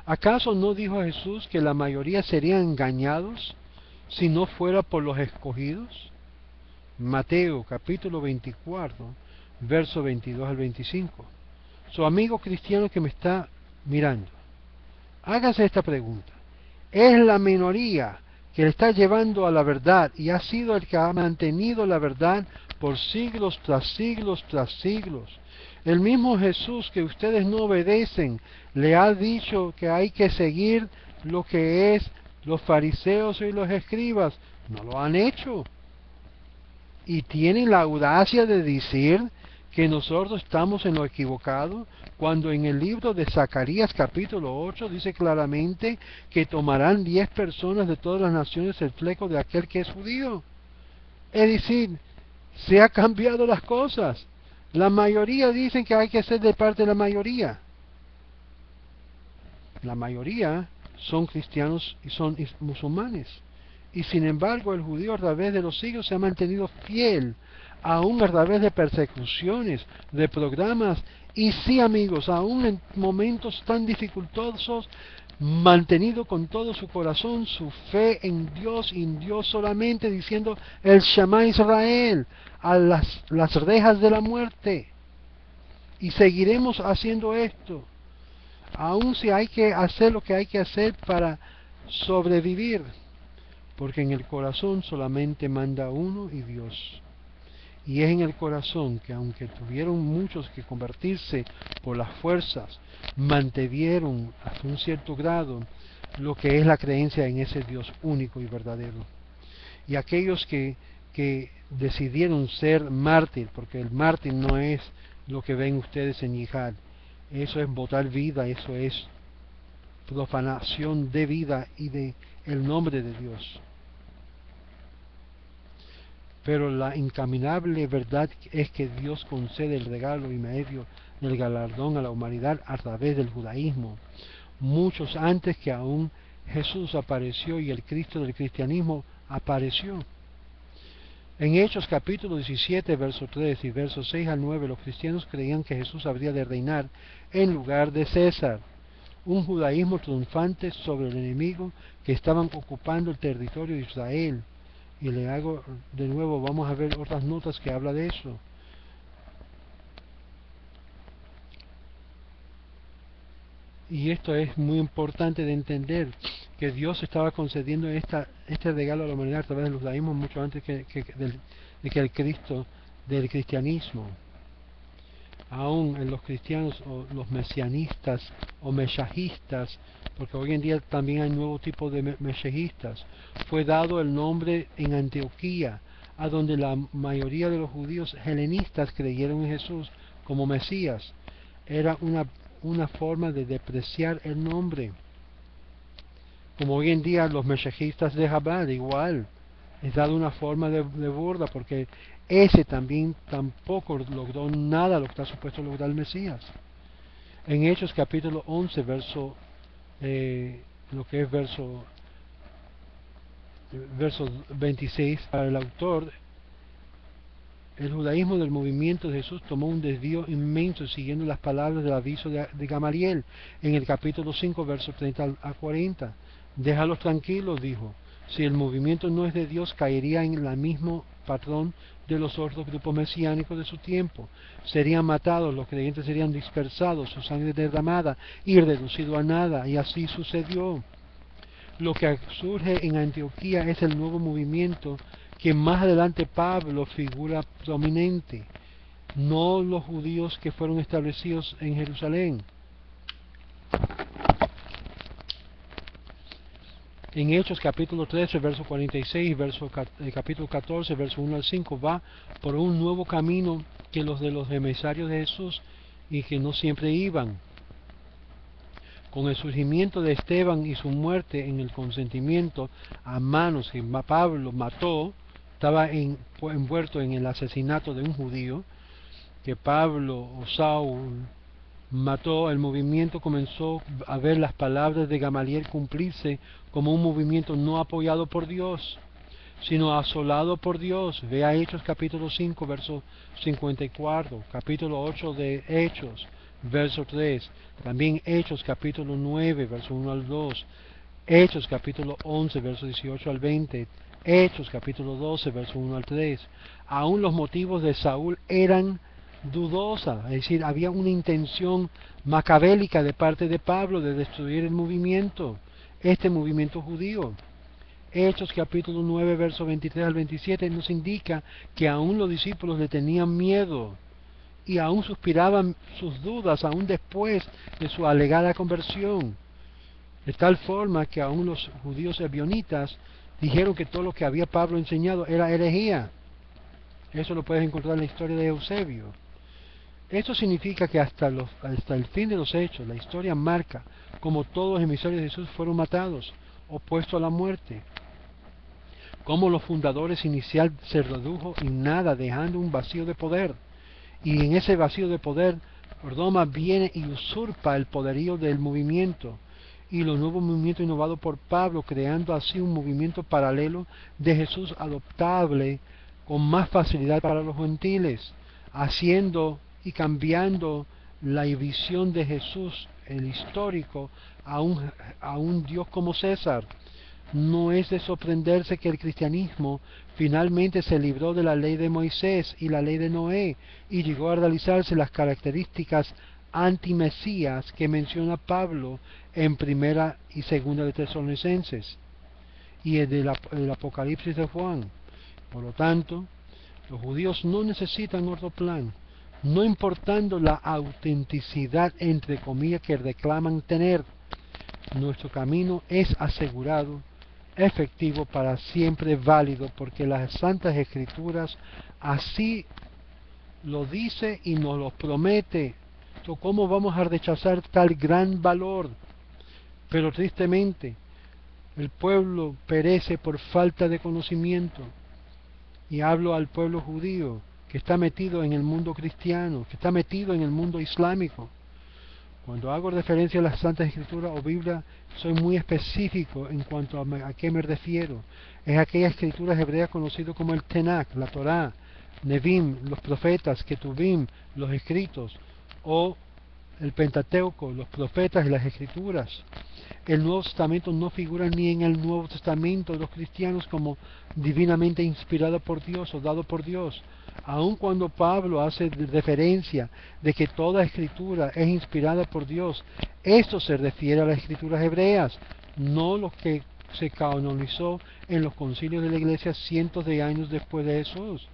¿Acaso no dijo Jesús que la mayoría serían engañados si no fuera por los escogidos? Mateo capítulo 24, verso 22 al 25. Su amigo cristiano que me está mirando, hágase esta pregunta. ¿Es la minoría que le está llevando a la verdad y ha sido el que ha mantenido la verdad por siglos tras siglos tras siglos? El mismo Jesús que ustedes no obedecen le ha dicho que hay que seguir lo que es los fariseos y los escribas. No lo han hecho. Y tienen la audacia de decir que nosotros estamos en lo equivocado, cuando en el libro de Zacarías capítulo 8 dice claramente que tomarán 10 personas de todas las naciones el fleco de aquel que es judío. Es decir, se ha cambiado las cosas. La mayoría dicen que hay que ser de parte de la mayoría. La mayoría son cristianos y son musulmanes. Y sin embargo el judío a través de los siglos se ha mantenido fiel, aún a través de persecuciones, de programas, y sí, amigos, aún en momentos tan dificultosos, mantenido con todo su corazón su fe en Dios y en Dios solamente, diciendo el Shema Israel a las rejas de la muerte. Y seguiremos haciendo esto, aun si hay que hacer lo que hay que hacer para sobrevivir, porque en el corazón solamente manda uno, y Dios. Y es en el corazón que, aunque tuvieron muchos que convertirse por las fuerzas, mantuvieron hasta un cierto grado lo que es la creencia en ese Dios único y verdadero. Y aquellos que decidieron ser mártir, porque el mártir no es lo que ven ustedes en yihad. Eso es botar vida, eso es profanación de vida y de el nombre de Dios. Pero la incaminable verdad es que Dios concede el regalo y medio del galardón a la humanidad a través del judaísmo, muchos antes que aún Jesús apareció y el Cristo del cristianismo apareció. En Hechos capítulo 17, verso 3 y versos 6 al 9, los cristianos creían que Jesús habría de reinar en lugar de César, un judaísmo triunfante sobre el enemigo que estaban ocupando el territorio de Israel. Y le hago de nuevo, vamos a ver otras notas que habla de eso. Y esto es muy importante de entender, que Dios estaba concediendo este regalo a la humanidad a través del judaísmo mucho antes de que el Cristo del cristianismo. Aún en los cristianos o los mesianistas o meshajistas, porque hoy en día también hay nuevo tipo de meshajistas, fue dado el nombre en Antioquía, a donde la mayoría de los judíos helenistas creyeron en Jesús como Mesías. Era una forma de depreciar el nombre. Como hoy en día los meshajistas de Chabad, igual, es dado una forma de burla, porque ese también tampoco logró nada lo que está supuesto lograr el Mesías. En Hechos capítulo 11, verso 26, para el autor, el judaísmo del movimiento de Jesús tomó un desvío inmenso siguiendo las palabras del aviso de Gamaliel en el capítulo 5, versos 30 a 40. Déjalos tranquilos, dijo. Si el movimiento no es de Dios, caería en el mismo patrón de los otros grupos mesiánicos de su tiempo. Serían matados, los creyentes serían dispersados, su sangre derramada y reducido a nada, y así sucedió. Lo que surge en Antioquía es el nuevo movimiento que más adelante Pablo figura prominente, no los judíos que fueron establecidos en Jerusalén. En Hechos capítulo 13, verso 46, capítulo 14, verso 1 al 5, va por un nuevo camino que los de los emisarios de Jesús y que no siempre iban. Con el surgimiento de Esteban y su muerte en el consentimiento a manos que Pablo mató, estaba envuelto en el asesinato de un judío, que Pablo o Saúl mató, el movimiento comenzó a ver las palabras de Gamaliel cumplirse como un movimiento no apoyado por Dios, sino asolado por Dios. Vea Hechos capítulo 5, verso 54, capítulo 8 de Hechos, verso 3, también Hechos capítulo 9, verso 1 al 2, Hechos capítulo 11, verso 18 al 20, Hechos capítulo 12, verso 1 al 3. Aún los motivos de Saúl eran dudosa, es decir, había una intención macabélica de parte de Pablo de destruir el movimiento, este movimiento judío. Hechos capítulo 9, verso 23 al 27 nos indica que aún los discípulos le tenían miedo y aún suspiraban sus dudas aún después de su alegada conversión, de tal forma que aún los judíos ebionitas dijeron que todo lo que había Pablo enseñado era herejía. Eso lo puedes encontrar en la historia de Eusebio. Esto significa que hasta el fin de los hechos, la historia marca como todos los emisarios de Jesús fueron matados o puestos a la muerte, como los fundadores inicial se redujo en nada, dejando un vacío de poder, y en ese vacío de poder Roma viene y usurpa el poderío del movimiento y los nuevos movimientos innovados por Pablo, creando así un movimiento paralelo de Jesús adoptable con más facilidad para los gentiles, haciendo y cambiando la visión de Jesús, el histórico, a un Dios como César. No es de sorprenderse que el cristianismo finalmente se libró de la ley de Moisés y la ley de Noé y llegó a realizarse las características antimesías que menciona Pablo en Primera y Segunda de Tesalonicenses y el Apocalipsis de Juan. Por lo tanto, los judíos no necesitan otro plan, no importando la autenticidad entre comillas que reclaman tener. Nuestro camino es asegurado, efectivo, para siempre válido, porque las Santas Escrituras así lo dice y nos lo promete. Entonces, ¿cómo vamos a rechazar tal gran valor? Pero tristemente, el pueblo perece por falta de conocimiento. Y hablo al pueblo judío, que está metido en el mundo cristiano, que está metido en el mundo islámico. Cuando hago referencia a las Santas Escrituras o Biblia, soy muy específico en cuanto a qué me refiero. Es aquella escritura hebrea conocida como el Tenach, la Torá, Nevim, los profetas, Ketuvim, los escritos, o el Pentateuco, los profetas y las escrituras. El Nuevo Testamento no figura ni en el Nuevo Testamento de los cristianos como divinamente inspirado por Dios o dado por Dios. Aun cuando Pablo hace referencia de que toda escritura es inspirada por Dios, esto se refiere a las escrituras hebreas, no lo que se canonizó en los concilios de la iglesia cientos de años después de Jesús.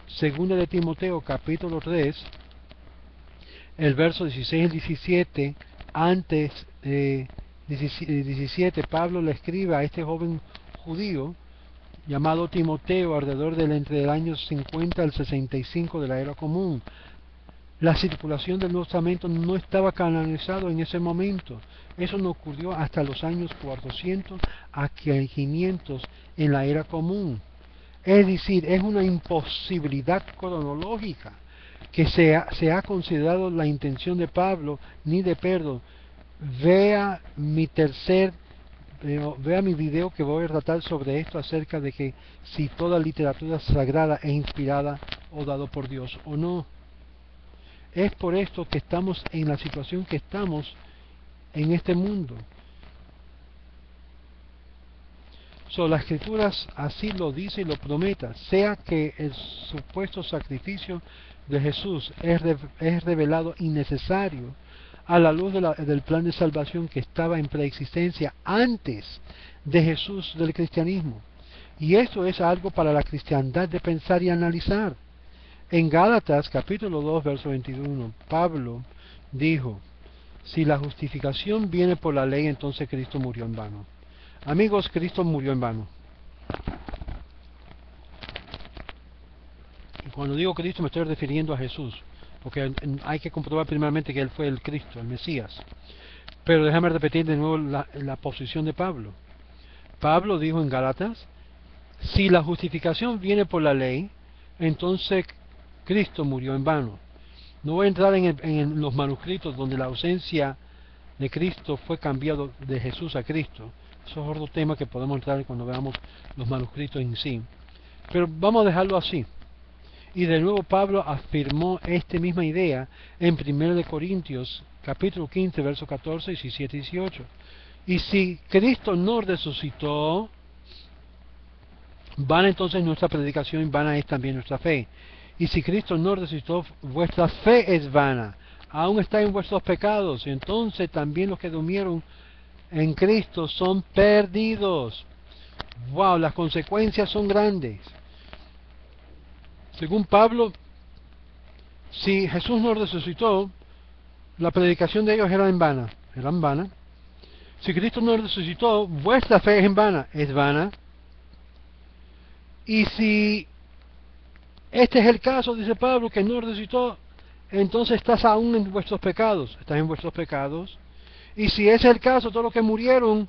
Segunda de Timoteo, capítulo 3, el verso 16 y 17, antes 17, Pablo le escribe a este joven judío llamado Timoteo alrededor entre el año 50 al 65 de la era común. La circulación del Nuevo Testamento no estaba canonizado en ese momento. Eso no ocurrió hasta los años 400 a 500 en la era común. Es decir, es una imposibilidad cronológica que se ha considerado la intención de Pablo ni de Pedro. Vea mi video que voy a tratar sobre esto acerca de que si toda literatura sagrada es inspirada o dado por Dios o no. Es por esto que estamos en la situación que estamos en este mundo. Las escrituras así lo dice y lo promete, sea que el supuesto sacrificio de Jesús es revelado innecesario a la luz del plan de salvación que estaba en preexistencia antes de Jesús del cristianismo. Y esto es algo para la cristiandad de pensar y analizar. En Gálatas capítulo 2 verso 21, Pablo dijo: si la justificación viene por la ley, entonces Cristo murió en vano. Amigos, Cristo murió en vano. Y cuando digo Cristo me estoy refiriendo a Jesús, porque hay que comprobar primeramente que Él fue el Cristo, el Mesías. Pero déjame repetir de nuevo la posición de Pablo. Pablo dijo en Gálatas: si la justificación viene por la ley, entonces Cristo murió en vano. No voy a entrar en los manuscritos donde la ausencia de Cristo fue cambiado de Jesús a Cristo. Eso es otro tema que podemos entrar cuando veamos los manuscritos en sí. Pero vamos a dejarlo así. Y de nuevo Pablo afirmó esta misma idea en 1 Corintios capítulo 15, versos 14, 17 y 18. Y si Cristo no resucitó, vana entonces nuestra predicación y vana es también nuestra fe. Y si Cristo no resucitó, vuestra fe es vana. Aún estáis en vuestros pecados. Y entonces también los que durmieron en Cristo son perdidos. Wow, las consecuencias son grandes. Según Pablo, si Jesús no resucitó, la predicación de ellos era en vana. Si Cristo no resucitó, vuestra fe es en vana. Es vana. Y si este es el caso, dice Pablo, que no resucitó, entonces estás aún en vuestros pecados. Estás en vuestros pecados. Y si ese es el caso, todos los que murieron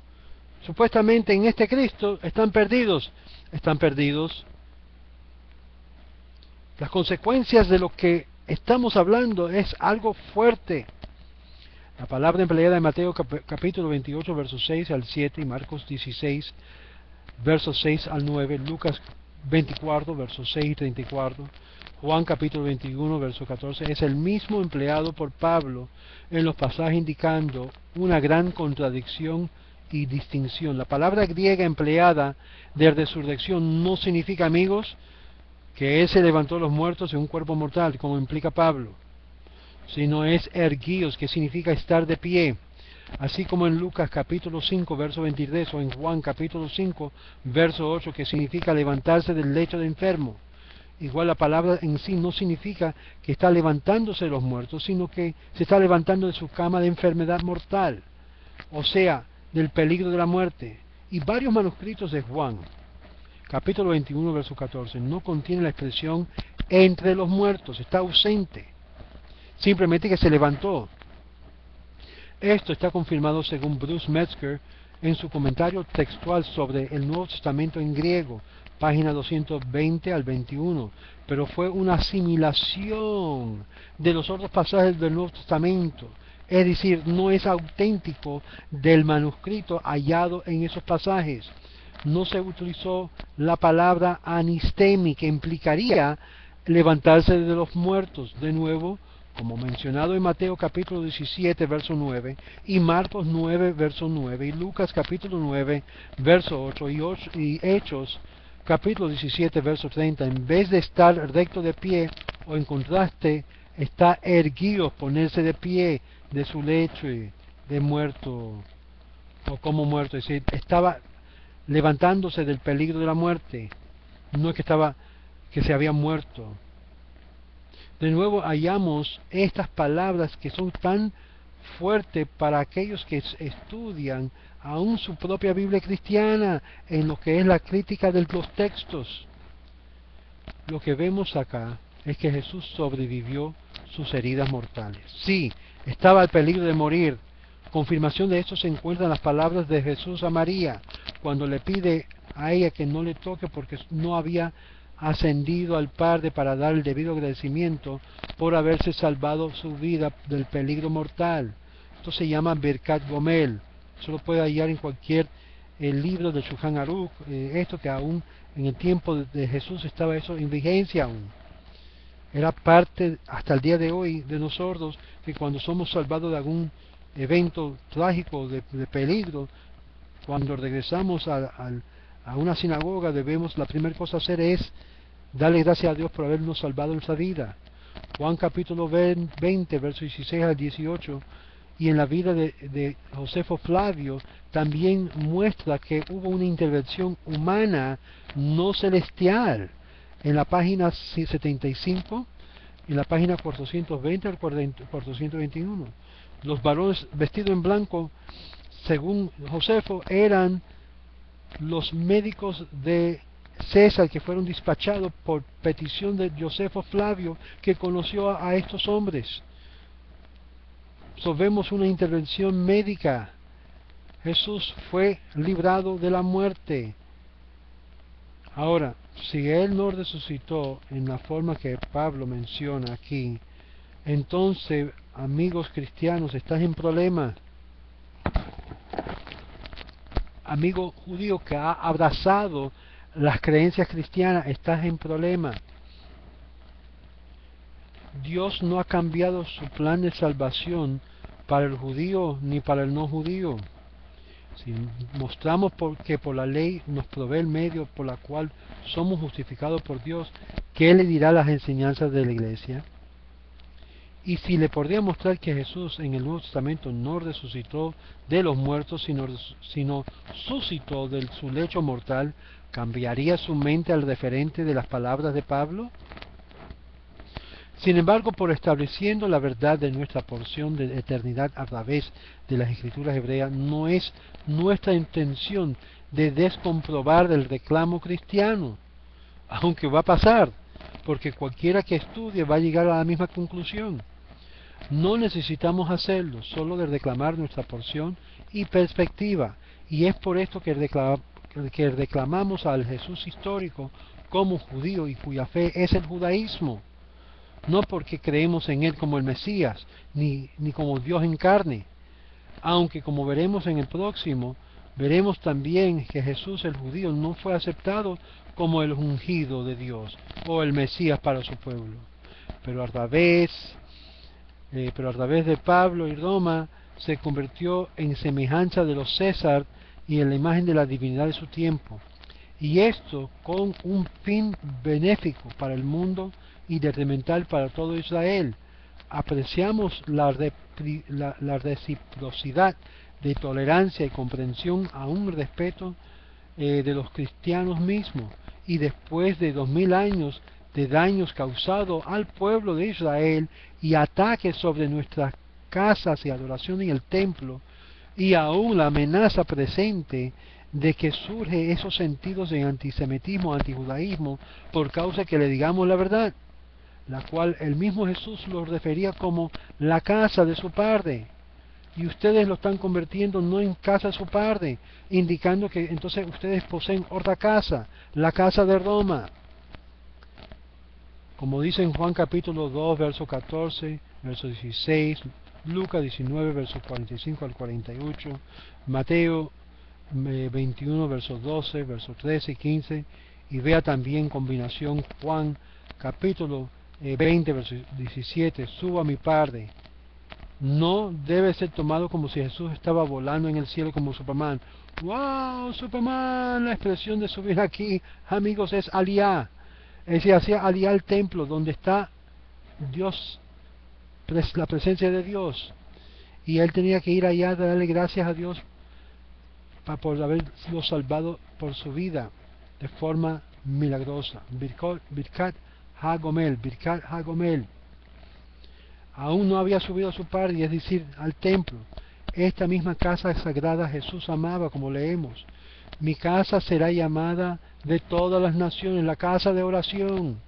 supuestamente en este Cristo están perdidos. Están perdidos. Las consecuencias de lo que estamos hablando es algo fuerte. La palabra empleada en Mateo capítulo 28, versos 6 al 7, y Marcos 16, versos 6 al 9, Lucas 24, versos 6 y 34, Juan capítulo 21, verso 14, es el mismo empleado por Pablo en los pasajes indicando una gran contradicción y distinción. La palabra griega empleada de resurrección no significa, amigos, que Él se levantó de los muertos en un cuerpo mortal, como implica Pablo, sino es erguios, que significa estar de pie, así como en Lucas capítulo 5, verso 23, o en Juan capítulo 5, verso 8, que significa levantarse del lecho de enfermo. Igual la palabra en sí no significa que está levantándose de los muertos, sino que se está levantando de su cama de enfermedad mortal, o sea, del peligro de la muerte. Y varios manuscritos de Juan, capítulo 21, verso 14, no contienen la expresión entre los muertos, está ausente, simplemente que se levantó. Esto está confirmado según Bruce Metzger en su comentario textual sobre el Nuevo Testamento en griego, página 220 al 21, pero fue una asimilación de los otros pasajes del Nuevo Testamento, es decir, no es auténtico del manuscrito hallado en esos pasajes. No se utilizó la palabra anistemi, que implicaría levantarse de los muertos, de nuevo, como mencionado en Mateo capítulo 17, verso 9, y Marcos 9, verso 9, y Lucas capítulo 9, verso 8, y Hechos capítulo 17, verso 30, en vez de estar recto de pie, o en contraste, está erguido, ponerse de pie de su lecho de muerto, o como muerto, es decir, estaba levantándose del peligro de la muerte, no es que se había muerto. De nuevo hallamos estas palabras que son tan fuertes para aquellos que estudian aún su propia Biblia cristiana en lo que es la crítica de los textos. Lo que vemos acá es que Jesús sobrevivió sus heridas mortales. Sí, estaba al peligro de morir. Confirmación de esto se encuentra en las palabras de Jesús a María, cuando le pide a ella que no le toque porque no había ascendido al Padre para dar el debido agradecimiento por haberse salvado su vida del peligro mortal. Esto se llama Birkat Gomel. Eso lo puede hallar en cualquier libro de Shulchan Aruch. Esto que aún en el tiempo de Jesús estaba eso en vigencia aún. Era parte hasta el día de hoy de nosotros, que cuando somos salvados de algún evento trágico, de peligro, cuando regresamos a una sinagoga, la primera cosa a hacer es darle gracias a Dios por habernos salvado nuestra vida. Juan capítulo 20, versos 16 al 18, y en la vida de Josefo Flavio también muestra que hubo una intervención humana, no celestial. En la página 75, en la página 420 al 421, los varones vestidos en blanco, según Josefo, eran los médicos de César que fueron despachados por petición de Josefo Flavio, que conoció a estos hombres. Vemos una intervención médica. Jesús fue librado de la muerte. Ahora, si Él no resucitó en la forma que Pablo menciona aquí, entonces, amigos cristianos, estás en problemas. Amigo judío que ha abrazado las creencias cristianas, estás en problema. Dios no ha cambiado su plan de salvación para el judío ni para el no judío. Si mostramos que por la ley nos provee el medio por la cual somos justificados por Dios, ¿qué le dirá a las enseñanzas de la iglesia? Y si le podría mostrar que Jesús en el Nuevo Testamento no resucitó de los muertos, sino suscitó de su lecho mortal, ¿cambiaría su mente al referente de las palabras de Pablo? Sin embargo, por estableciendo la verdad de nuestra porción de eternidad a través de las Escrituras hebreas, no es nuestra intención de descomprobar el reclamo cristiano, aunque va a pasar, porque cualquiera que estudie va a llegar a la misma conclusión. No necesitamos hacerlo, solo de reclamar nuestra porción y perspectiva, y es por esto que reclamamos al Jesús histórico como judío y cuya fe es el judaísmo. No porque creemos en Él como el Mesías, ni como Dios en carne, aunque como veremos en el próximo, veremos también que Jesús el judío no fue aceptado como el ungido de Dios, o el Mesías para su pueblo. Pero a través de Pablo y Roma, se convirtió en semejanza de los César y en la imagen de la divinidad de su tiempo. Y esto con un fin benéfico para el mundo y detrimental para todo Israel. Apreciamos la reciprocidad de tolerancia y comprensión a un respeto de los cristianos mismos, y después de 2000 años de daños causados al pueblo de Israel y ataques sobre nuestras casas y adoración en el templo, y aún la amenaza presente de que surge esos sentidos de antisemitismo, antijudaísmo, por causa que le digamos la verdad. la cual el mismo Jesús lo refería como la casa de su Padre. Y ustedes lo están convirtiendo no en casa de su Padre, indicando que entonces ustedes poseen otra casa, la casa de Roma. Como dice en Juan capítulo 2, verso 14, verso 16, Lucas 19, verso 45 al 48, Mateo 21, verso 12, verso 13 y 15, y vea también combinación Juan capítulo 20, verso 17, subo a mi Padre. No debe ser tomado como si Jesús estaba volando en el cielo como Superman. ¡Wow! Superman, la expresión de subir aquí, amigos, es aliyah. Es decir, hacía aliyah al templo donde está Dios, la presencia de Dios. Y él tenía que ir allá a darle gracias a Dios por haberlo salvado por su vida de forma milagrosa. Birkat HaGomel, Birkat HaGomel. Aún no había subido a su Padre, es decir, al templo. Esta misma casa sagrada Jesús amaba, como leemos. Mi casa será llamada de todas las naciones, la casa de oración.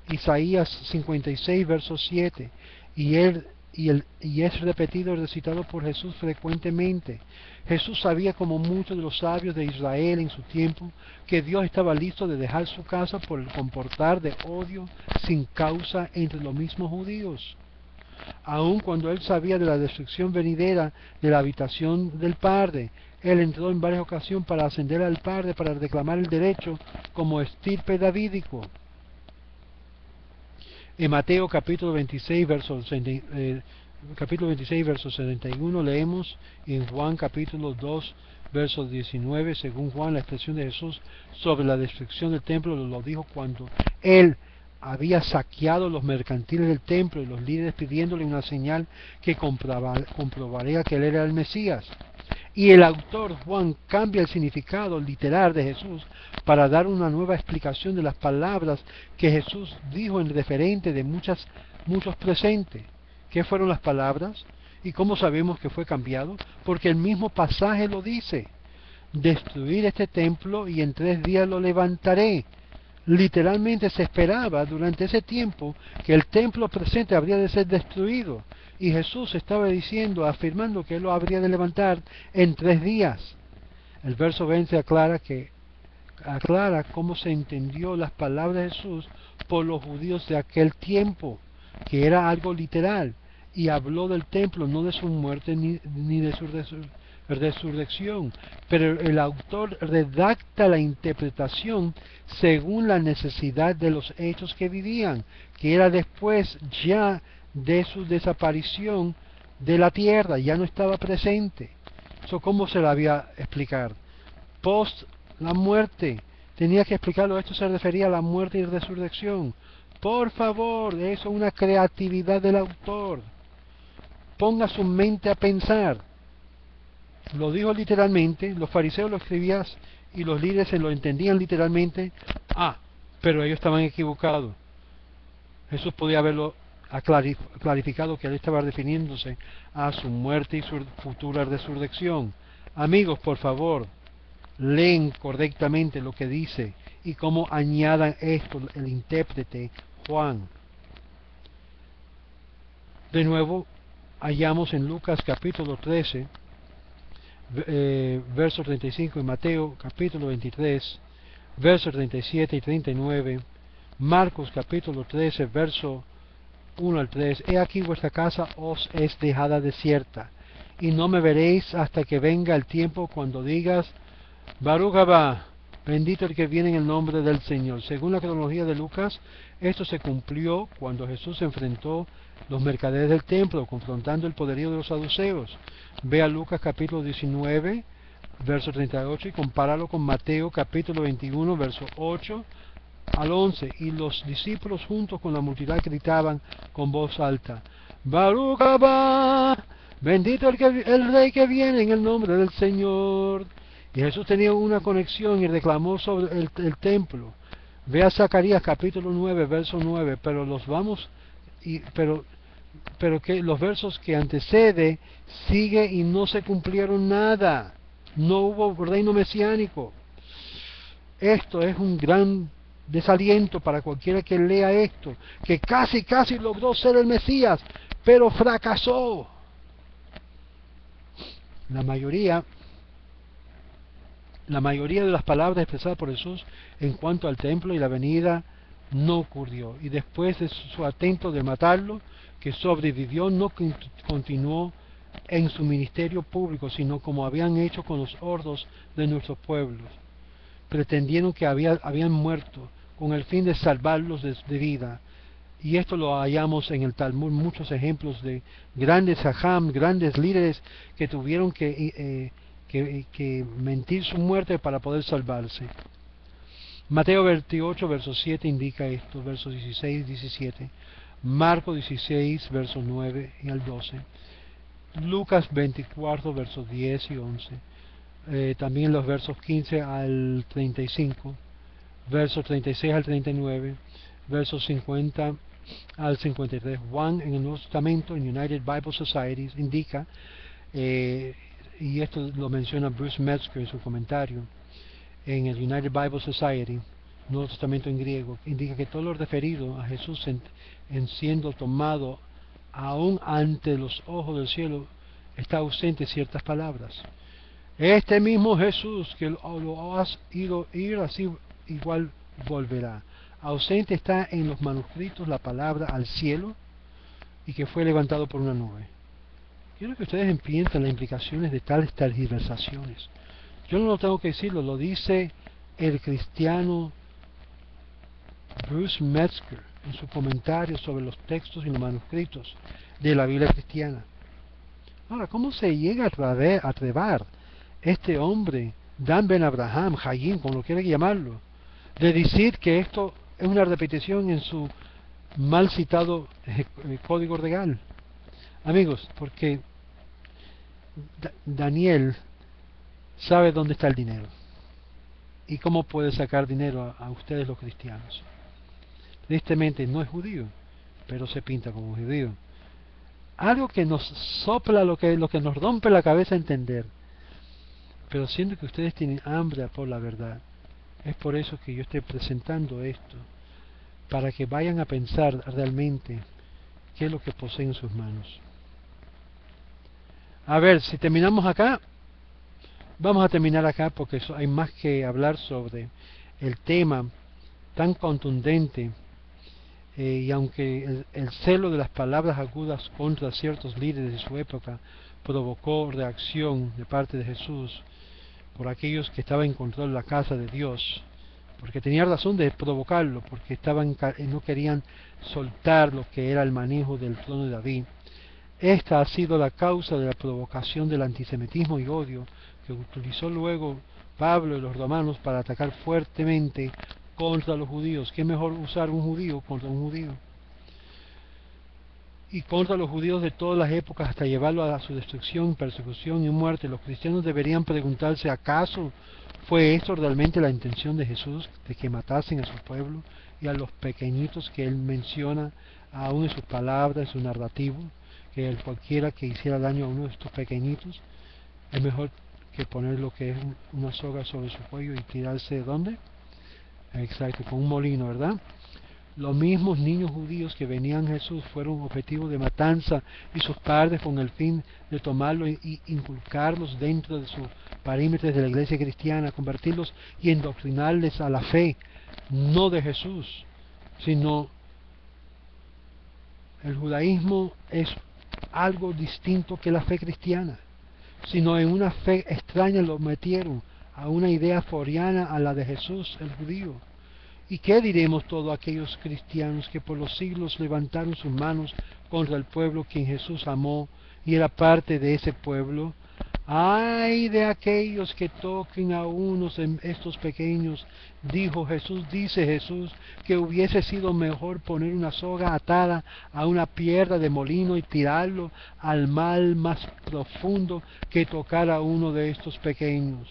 Isaías 56, verso 7. Y es repetido, recitado por Jesús frecuentemente. Jesús sabía, como muchos de los sabios de Israel en su tiempo, que Dios estaba listo de dejar su casa por el comportar de odio sin causa entre los mismos judíos. Aun cuando él sabía de la destrucción venidera de la habitación del Padre, él entró en varias ocasiones para ascender al Padre para reclamar el derecho como estirpe davídico. En Mateo capítulo 26, verso 71 leemos, y en Juan capítulo 2, verso 19, según Juan, la expresión de Jesús sobre la destrucción del templo lo dijo cuando él había saqueado los mercantiles del templo y los líderes pidiéndole una señal que comprobaría que él era el Mesías. Y el autor Juan cambia el significado literal de Jesús para dar una nueva explicación de las palabras que Jesús dijo en referente de muchos presentes. ¿Qué fueron las palabras? ¿Y cómo sabemos que fue cambiado? Porque el mismo pasaje lo dice. Destruir este templo y en 3 días lo levantaré. Literalmente se esperaba durante ese tiempo que el templo presente habría de ser destruido. Y Jesús estaba diciendo, afirmando que él lo habría de levantar en 3 días. El verso 20 aclara cómo se entendió las palabras de Jesús por los judíos de aquel tiempo, que era algo literal, y habló del templo, no de su muerte ni de su resurrección, pero el autor redacta la interpretación según la necesidad de los hechos que vivían, que era después ya de su desaparición de la tierra, ya no estaba presente. Eso, ¿cómo se la había explicar? Post la muerte, tenía que explicarlo. Esto se refería a la muerte y resurrección. Por favor, eso es una creatividad del autor. Ponga su mente a pensar. Lo dijo literalmente, los fariseos lo escribían y los líderes se lo entendían literalmente. Pero ellos estaban equivocados. Jesús podía haberlo clarificado, que él estaba refiriéndose a su muerte y su futura resurrección. Amigos, por favor, leen correctamente lo que dice y cómo añadan esto el intérprete Juan. De nuevo, hallamos en Lucas capítulo 13, verso 35, en Mateo capítulo 23, versos 37 y 39, Marcos capítulo 13, verso 1 al 3, he aquí vuestra casa os es dejada desierta, y no me veréis hasta que venga el tiempo cuando digas, Baruch Haba, bendito el que viene en el nombre del Señor. Según la cronología de Lucas, esto se cumplió cuando Jesús enfrentó los mercaderes del templo, confrontando el poderío de los saduceos. Ve a Lucas capítulo 19, verso 38, y compáralo con Mateo capítulo 21, verso 8 al 11, y los discípulos juntos con la multitud gritaban con voz alta, Baruch Haba, bendito el Rey que viene en el nombre del Señor. Y Jesús tenía una conexión y reclamó sobre el templo. Ve a Zacarías capítulo 9, verso 9, pero que los versos que antecede sigue y no se cumplieron nada. No hubo reino mesiánico. Esto es un gran desaliento para cualquiera que lea esto, que casi logró ser el Mesías, pero fracasó. La mayoría de las palabras expresadas por Jesús en cuanto al templo y la venida no ocurrió. Y después de su atento de matarlo, que sobrevivió, no continuó en su ministerio público, sino como habían hecho con los hordos de nuestros pueblos. Pretendieron que habían muerto con el fin de salvarlos de vida. Y esto lo hallamos en el Talmud, muchos ejemplos de grandes hajam, grandes líderes que tuvieron que mentir su muerte para poder salvarse. Mateo 28, verso 7 indica esto, versos 16 y 17. Marcos 16, versos 9 y al 12. Lucas 24, versos 10 y 11. También los versos 15 al 35, versos 36 al 39, versos 50 al 53. Juan en el Nuevo Testamento, en United Bible Societies, indica, y esto lo menciona Bruce Metzger en su comentario, en el United Bible Society, Nuevo Testamento en griego, indica que todo lo referido a Jesús en siendo tomado aún ante los ojos del cielo, está ausente ciertas palabras. Este mismo Jesús que lo has ido ir, así igual volverá. Ausente está en los manuscritos la palabra al cielo y que fue levantado por una nube. Quiero que ustedes entiendan las implicaciones de tales tergiversaciones. Yo no lo tengo que decirlo, lo dice el cristiano Bruce Metzger en su comentario sobre los textos y los manuscritos de la Biblia cristiana. Ahora, ¿cómo se llega a atrever este hombre, Dan Ben Abraham, Hayim, como lo quiera llamarlo, de decir que esto es una repetición en su mal citado código legal? Amigos, porque Daniel sabe dónde está el dinero y cómo puede sacar dinero a ustedes los cristianos. Tristemente no es judío, pero se pinta como judío. Algo que nos sopla, lo que nos rompe la cabeza entender. Pero siendo que ustedes tienen hambre por la verdad, es por eso que yo estoy presentando esto, para que vayan a pensar realmente qué es lo que poseen en sus manos. A ver, si terminamos acá, vamos a terminar acá porque hay más que hablar sobre el tema tan contundente. Y aunque el celo de las palabras agudas contra ciertos líderes de su época provocó reacción de parte de Jesús por aquellos que estaban en control de la casa de Dios, porque tenía razón de provocarlo, porque no querían soltar lo que era el manejo del trono de David. Esta ha sido la causa de la provocación del antisemitismo y odio que utilizó luego Pablo y los romanos para atacar fuertemente contra los judíos. ¿Qué mejor usar un judío contra un judío? Y contra los judíos de todas las épocas hasta llevarlo a su destrucción, persecución y muerte. Los cristianos deberían preguntarse, ¿acaso fue esto realmente la intención de Jesús, de que matasen a su pueblo y a los pequeñitos que él menciona aún en sus palabras, en su narrativo, que cualquiera que hiciera daño a uno de estos pequeñitos es mejor que poner lo que es una soga sobre su cuello y tirarse ¿de dónde? Exacto, con un molino, ¿verdad? Los mismos niños judíos que venían a Jesús fueron objetivo de matanza y sus padres con el fin de tomarlos y inculcarlos dentro de sus perímetros de la iglesia cristiana, convertirlos y indoctrinarles a la fe, no de Jesús, sino el judaísmo es algo distinto que la fe cristiana, sino en una fe extraña lo metieron a una idea foriana a la de Jesús, el judío. ¿Y qué diremos todos aquellos cristianos que por los siglos levantaron sus manos contra el pueblo quien Jesús amó y era parte de ese pueblo? ¡Ay de aquellos que toquen a unos de estos pequeños! Dice Jesús, que hubiese sido mejor poner una soga atada a una piedra de molino y tirarlo al mar más profundo que tocar a uno de estos pequeños.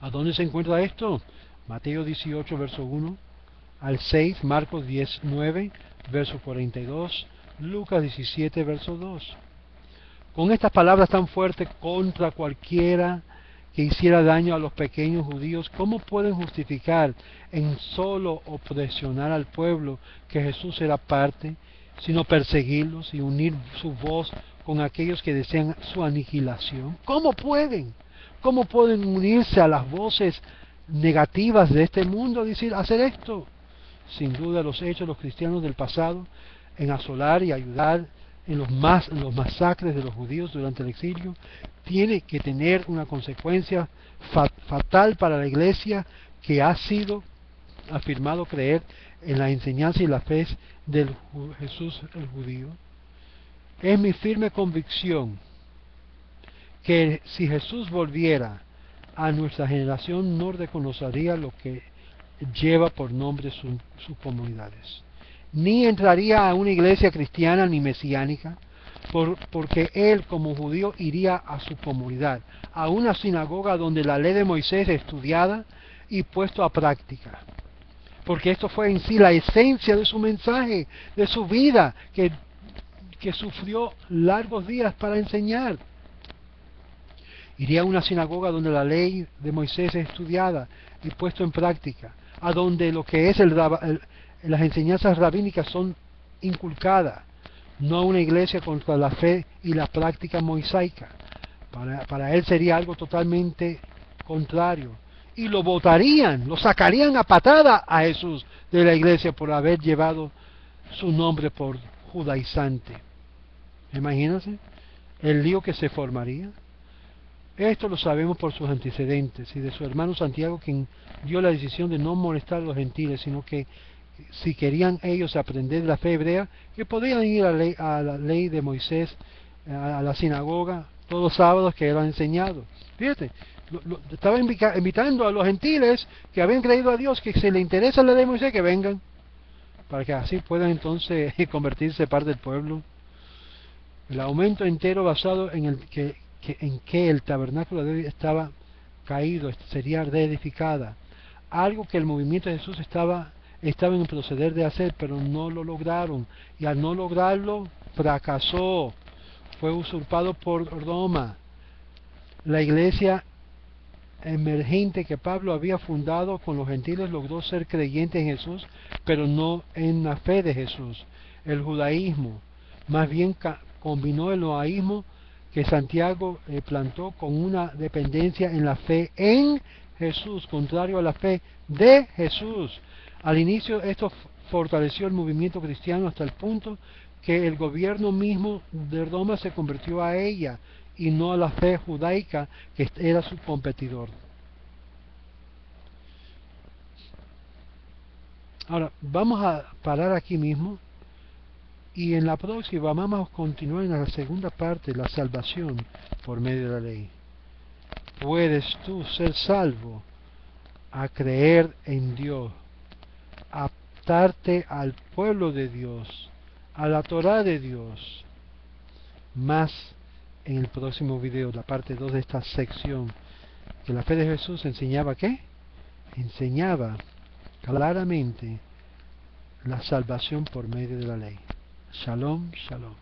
¿A dónde se encuentra esto? Mateo 18, verso 1 al 6, Marcos 19, verso 42, Lucas 17, verso 2. Con estas palabras tan fuertes contra cualquiera que hiciera daño a los pequeños judíos, ¿cómo pueden justificar en solo opresionar al pueblo que Jesús era parte, sino perseguirlos y unir su voz con aquellos que desean su aniquilación? ¿Cómo pueden? ¿Cómo pueden unirse a las voces negativas de este mundo, decir, hacer esto? Sin duda los hechos de los cristianos del pasado en asolar y ayudar en los masacres de los judíos durante el exilio tiene que tener una consecuencia fatal para la iglesia que ha sido afirmado creer en la enseñanza y la fe del Jesús el judío. Es mi firme convicción que si Jesús volviera a nuestra generación no reconocería lo que lleva por nombre sus comunidades, ni entraría a una iglesia cristiana ni mesiánica, porque él como judío iría a su comunidad, a una sinagoga donde la ley de Moisés es estudiada y puesto a práctica, porque esto fue en sí la esencia de su mensaje, de su vida, que sufrió largos días para enseñar. Iría a una sinagoga donde la ley de Moisés es estudiada y puesto en práctica, a donde lo que es las enseñanzas rabínicas son inculcadas, no a una iglesia contra la fe y la práctica mosaica. Para él sería algo totalmente contrario. Y lo botarían, lo sacarían a patada a Jesús de la iglesia por haber llevado su nombre por judaizante. Imagínense el lío que se formaría. Esto lo sabemos por sus antecedentes y de su hermano Santiago, quien dio la decisión de no molestar a los gentiles, sino que si querían ellos aprender la fe hebrea, que podían ir a la ley de Moisés, a la sinagoga, todos los sábados que era enseñado. Fíjate, estaba invitando a los gentiles que habían creído a Dios, que se les interesa la ley de Moisés, que vengan, para que así puedan entonces convertirse parte del pueblo. El aumento entero basado en que el tabernáculo de Dios estaba caído, sería reedificada, algo que el movimiento de Jesús estaba en el proceder de hacer, pero no lo lograron, y al no lograrlo fracasó, fue usurpado por Roma. La iglesia emergente que Pablo había fundado con los gentiles logró ser creyente en Jesús, pero no en la fe de Jesús. El judaísmo más bien combinó el noaísmo que Santiago plantó con una dependencia en la fe en Jesús, contrario a la fe de Jesús. Al inicio esto fortaleció el movimiento cristiano hasta el punto que el gobierno mismo de Roma se convirtió a ella y no a la fe judaica que era su competidor. Ahora, vamos a parar aquí mismo. Y en la próxima vamos a continuar en la segunda parte, la salvación por medio de la ley. Puedes tú ser salvo a creer en Dios, a adaptarte al pueblo de Dios, a la Torah de Dios. Más en el próximo video, la parte 2 de esta sección, que la fe de Jesús enseñaba ¿qué? Enseñaba claramente la salvación por medio de la ley. Shalom, shalom.